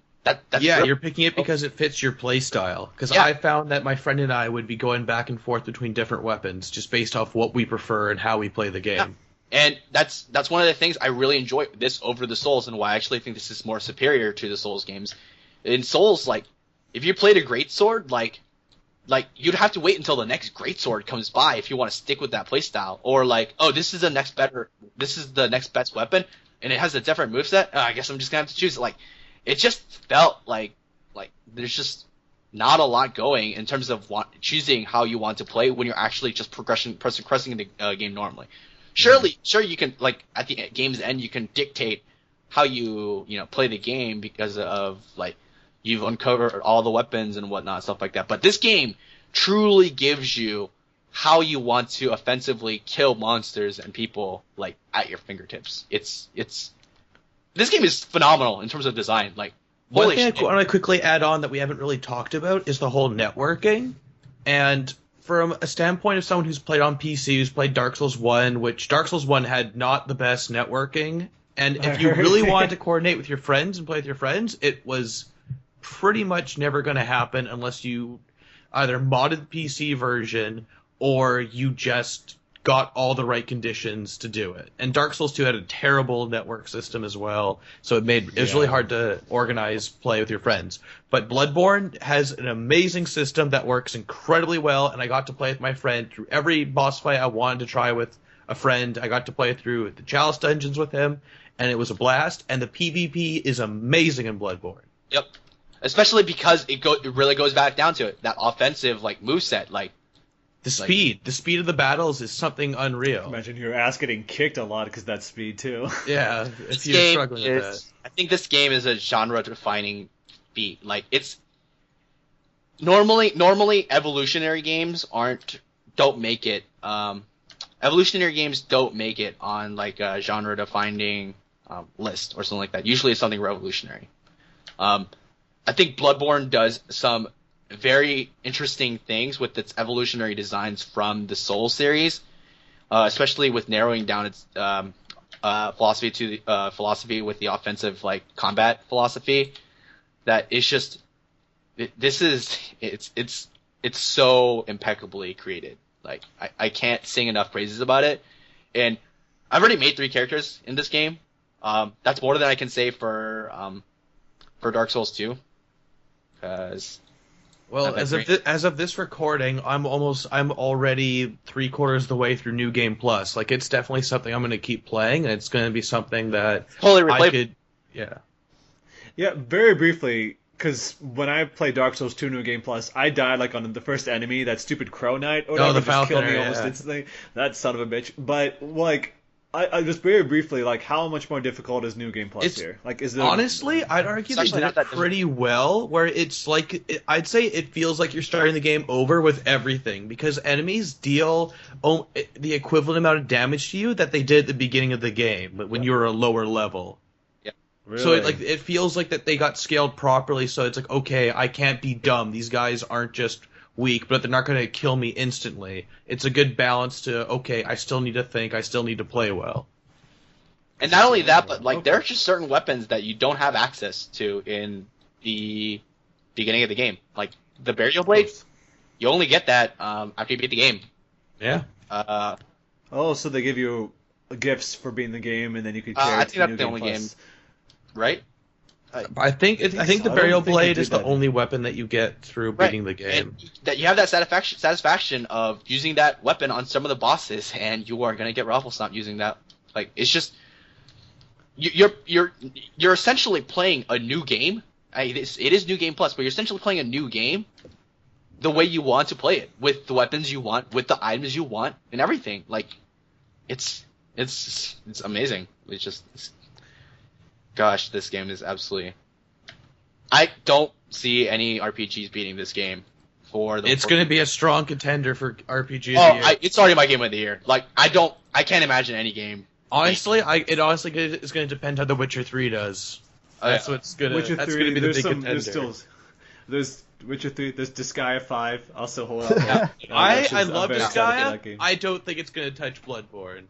You're picking it because it fits your playstyle. Because I found that my friend and I would be going back and forth between different weapons just based off what we prefer and how we play the game. Yeah. And that's one of the things I really enjoy this over the Souls, and why I actually think this is more superior to the Souls games. In Souls, like if you played a greatsword, like you'd have to wait until the next greatsword comes by if you want to stick with that playstyle, or like, oh, this is the next best weapon, and it has a different moveset. I guess I'm just gonna have to choose it. Like it just felt like there's just not a lot going in terms of choosing how you want to play when you're actually just progressing the game normally. Sure, you can, like, at the game's end, you can dictate how you play the game because of, like, you've uncovered all the weapons and whatnot, stuff like that. But this game truly gives you how you want to offensively kill monsters and people, like, at your fingertips. This game is phenomenal in terms of design. Like, one thing I want to quickly add on that we haven't really talked about is the whole networking. And from a standpoint of someone who's played on PC, who's played Dark Souls 1, which Dark Souls 1 had not the best networking, And if you really wanted to coordinate with your friends and play with your friends, it was pretty much never going to happen unless you either modded the PC version or you just got all the right conditions to do it. And Dark Souls 2 had a terrible network system as well, so it was really hard to organize play with your friends. But Bloodborne has an amazing system that works incredibly well, and I got to play with my friend through every boss fight I wanted to try with a friend. I got to play through the Chalice dungeons with him, and it was a blast. And the PvP is amazing in Bloodborne. Yep. Especially because it really goes back down to it, that offensive moveset, The speed of the battles is something unreal. Imagine your ass getting kicked a lot because that's speed too. Yeah, if you're struggling with that. I think this game is a genre-defining feat. It's normally evolutionary games don't make it. Evolutionary games don't make it on a genre-defining list or something like that. Usually, it's something revolutionary. I think Bloodborne does some very interesting things with its evolutionary designs from the Souls series, especially with narrowing down its philosophy to the philosophy with the offensive combat philosophy. That it's just it's so impeccably created. I can't sing enough praises about it, and I've already made 3 characters in this game. That's more than I can say for Dark Souls 2. Well, as of this recording, I'm already 3/4 of the way through New Game Plus. It's definitely something I'm going to keep playing, and it's going to be something that totally I could, yeah. Yeah, very briefly, because when I played Dark Souls 2 New Game Plus, I died on the first enemy, that stupid Crow Knight. The just Falconer, killed me almost instantly. That son of a bitch. But I just very briefly, how much more difficult is New Game Plus here? Is it honestly, I'd argue they did it pretty well. Where it's I'd say it feels like you're starting the game over with everything, because enemies deal the equivalent amount of damage to you that they did at the beginning of the game, but when you were a lower level. Yeah. Really? So it feels like that they got scaled properly. So it's okay, I can't be dumb. These guys aren't just weak, but they're not going to kill me instantly. It's a good balance to, okay, I still need to think, I still need to play well. And not only that, but there are just certain weapons that you don't have access to in the beginning of the game. The burial blade, you only get that after you beat the game. Yeah. So they give you gifts for beating the game, and then you could carry I it to think that's New the Game only Plus. game, right? I think the burial blade is the only weapon that you get through beating the game. And that you have that satisfaction of using that weapon on some of the bosses, and you are gonna get Rafflestomp using that. It's just you're essentially playing a new game. It is New Game Plus, but you're essentially playing a new game the way you want to play it, with the weapons you want, with the items you want, and everything. It's amazing. Gosh, this game is absolutely... I don't see any RPGs beating this game for the... It's going to be a strong contender for RPG of the year. It's already my game of the year. I can't imagine any game. Honestly, it honestly is going to depend how The Witcher 3 does. That's what's going to be the big contender. There's Witcher 3, there's Duscae 5, also hold up. I love Duscae. I don't think it's going to touch Bloodborne.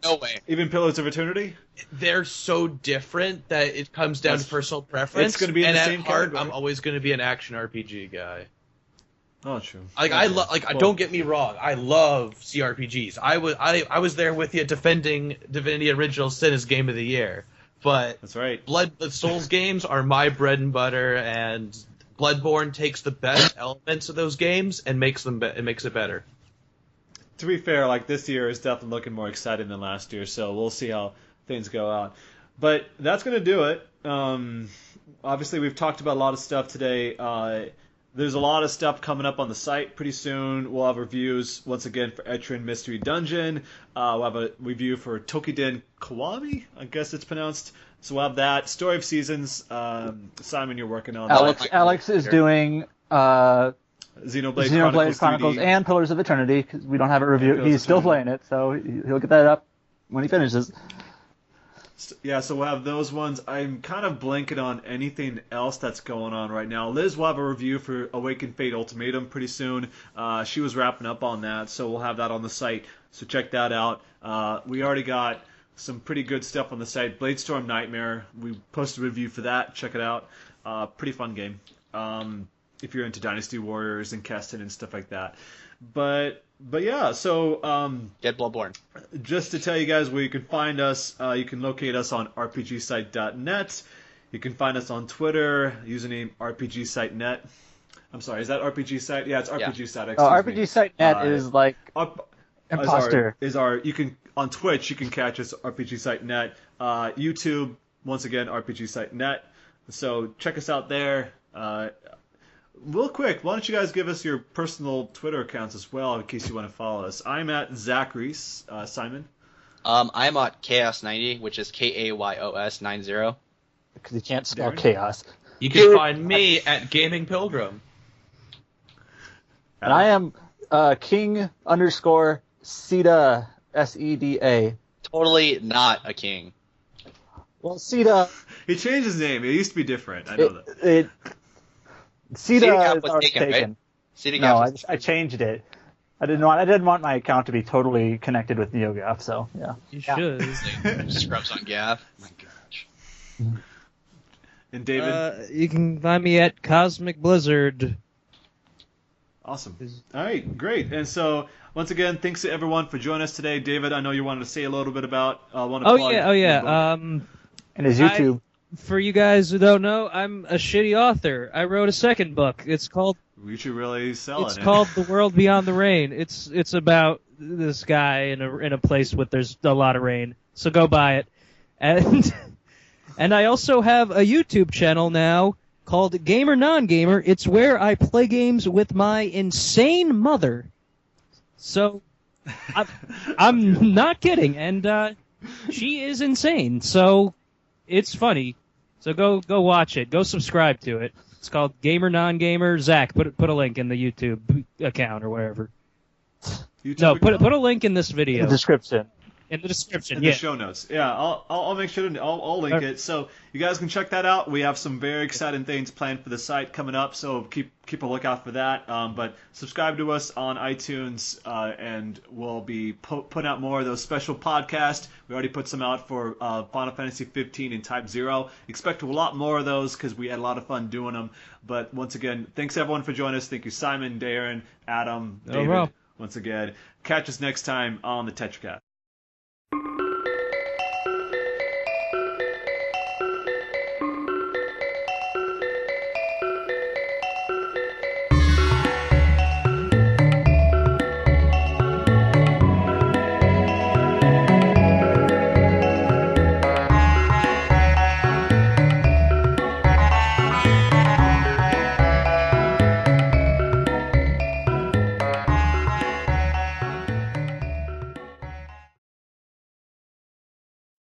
No way. Even Pillars of Eternity? They're so different that it comes down to personal preference. It's going to be in the same heart, category. I'm always going to be an action RPG guy. Oh, true. Don't get me wrong. I love CRPGs. I was there with you defending Divinity Original Sin as Game of the Year. But that's right. The Souls games are my bread and butter, and Bloodborne takes the best elements of those games and makes it better. To be fair, this year is definitely looking more exciting than last year, so we'll see how things go out. But that's going to do it. Obviously, we've talked about a lot of stuff today. There's a lot of stuff coming up on the site pretty soon. We'll have reviews, once again, for Etrian Mystery Dungeon. We'll have a review for Tokiden Kiwami, I guess it's pronounced. So we'll have that. Story of Seasons. Simon, you're working on that. Alex is doing... Xenoblade Chronicles 3D. And Pillars of Eternity, because we don't have it reviewed. He's still playing it, so he'll get that up when he finishes. Yeah, so we'll have those ones. I'm kind of blanking on anything else that's going on right now. Liz will have a review for Awakened Fate Ultimatum pretty soon. She was wrapping up on that, so we'll have that on the site. So check that out. We already got some pretty good stuff on the site. Bladestorm Nightmare, we posted a review for that. Check it out. Pretty fun game. If you're into Dynasty Warriors and Keston and stuff like that. But yeah, so Get Bloodborne. just to tell you guys where you can find us, you can locate us on rpgsite.net. You can find us on Twitter, username rpgsite.net. I'm sorry, is that RPG Site? Yeah, it's RPG Site. Oh, RPG Site.net is like imposter. You can on Twitch you can catch us RPG Site.net. YouTube once again RPG Site.net. So check us out there. Real quick, why don't you guys give us your personal Twitter accounts as well in case you want to follow us. I'm at Zach Reese. Simon? I'm at Chaos90, which is KAYOS 90. Because you can't spell Darren? chaos. You can find me at Gaming Pilgrim. And I am King_Sida, Seda. Totally not a king. Well, Sida. He changed his name. It used to be different. I know that. Sida Cap is was already taken, taken. Right? No, I changed it. I didn't want my account to be totally connected with NeoGAF, so yeah. You should. Scrubs on Gav. My gosh. And David? You can find me at Cosmic Blizzard. Awesome. All right, great. And so, once again, thanks to everyone for joining us today. David, I know you wanted to say a little bit about... Oh yeah. And his YouTube. For you guys who don't know, I'm a shitty author. I wrote a second book. It's called... We should really sell It's it. called The World Beyond the Rain. It's about this guy in a place where there's a lot of rain. So go buy it. And and I also have a YouTube channel now called Gamer Non-Gamer. It's where I play games with my insane mother. So I'm not kidding, and she is insane. So it's funny. So go watch it. Go subscribe to it. It's called Gamer Non-Gamer. Zach, put a link in the YouTube account or wherever. YouTube Put account? a link in this video. In the description. In the description, in yeah. the show notes. Yeah, I'll make sure I'll link it. So you guys can check that out. We have some very exciting things planned for the site coming up, so keep a lookout for that. But subscribe to us on iTunes, and we'll be putting out more of those special podcasts. We already put some out for Final Fantasy 15 and Type 0. Expect a lot more of those because we had a lot of fun doing them. But once again, thanks everyone for joining us. Thank you, Simon, Darren, Adam, David. problem. Once again, catch us next time on the TetraCast.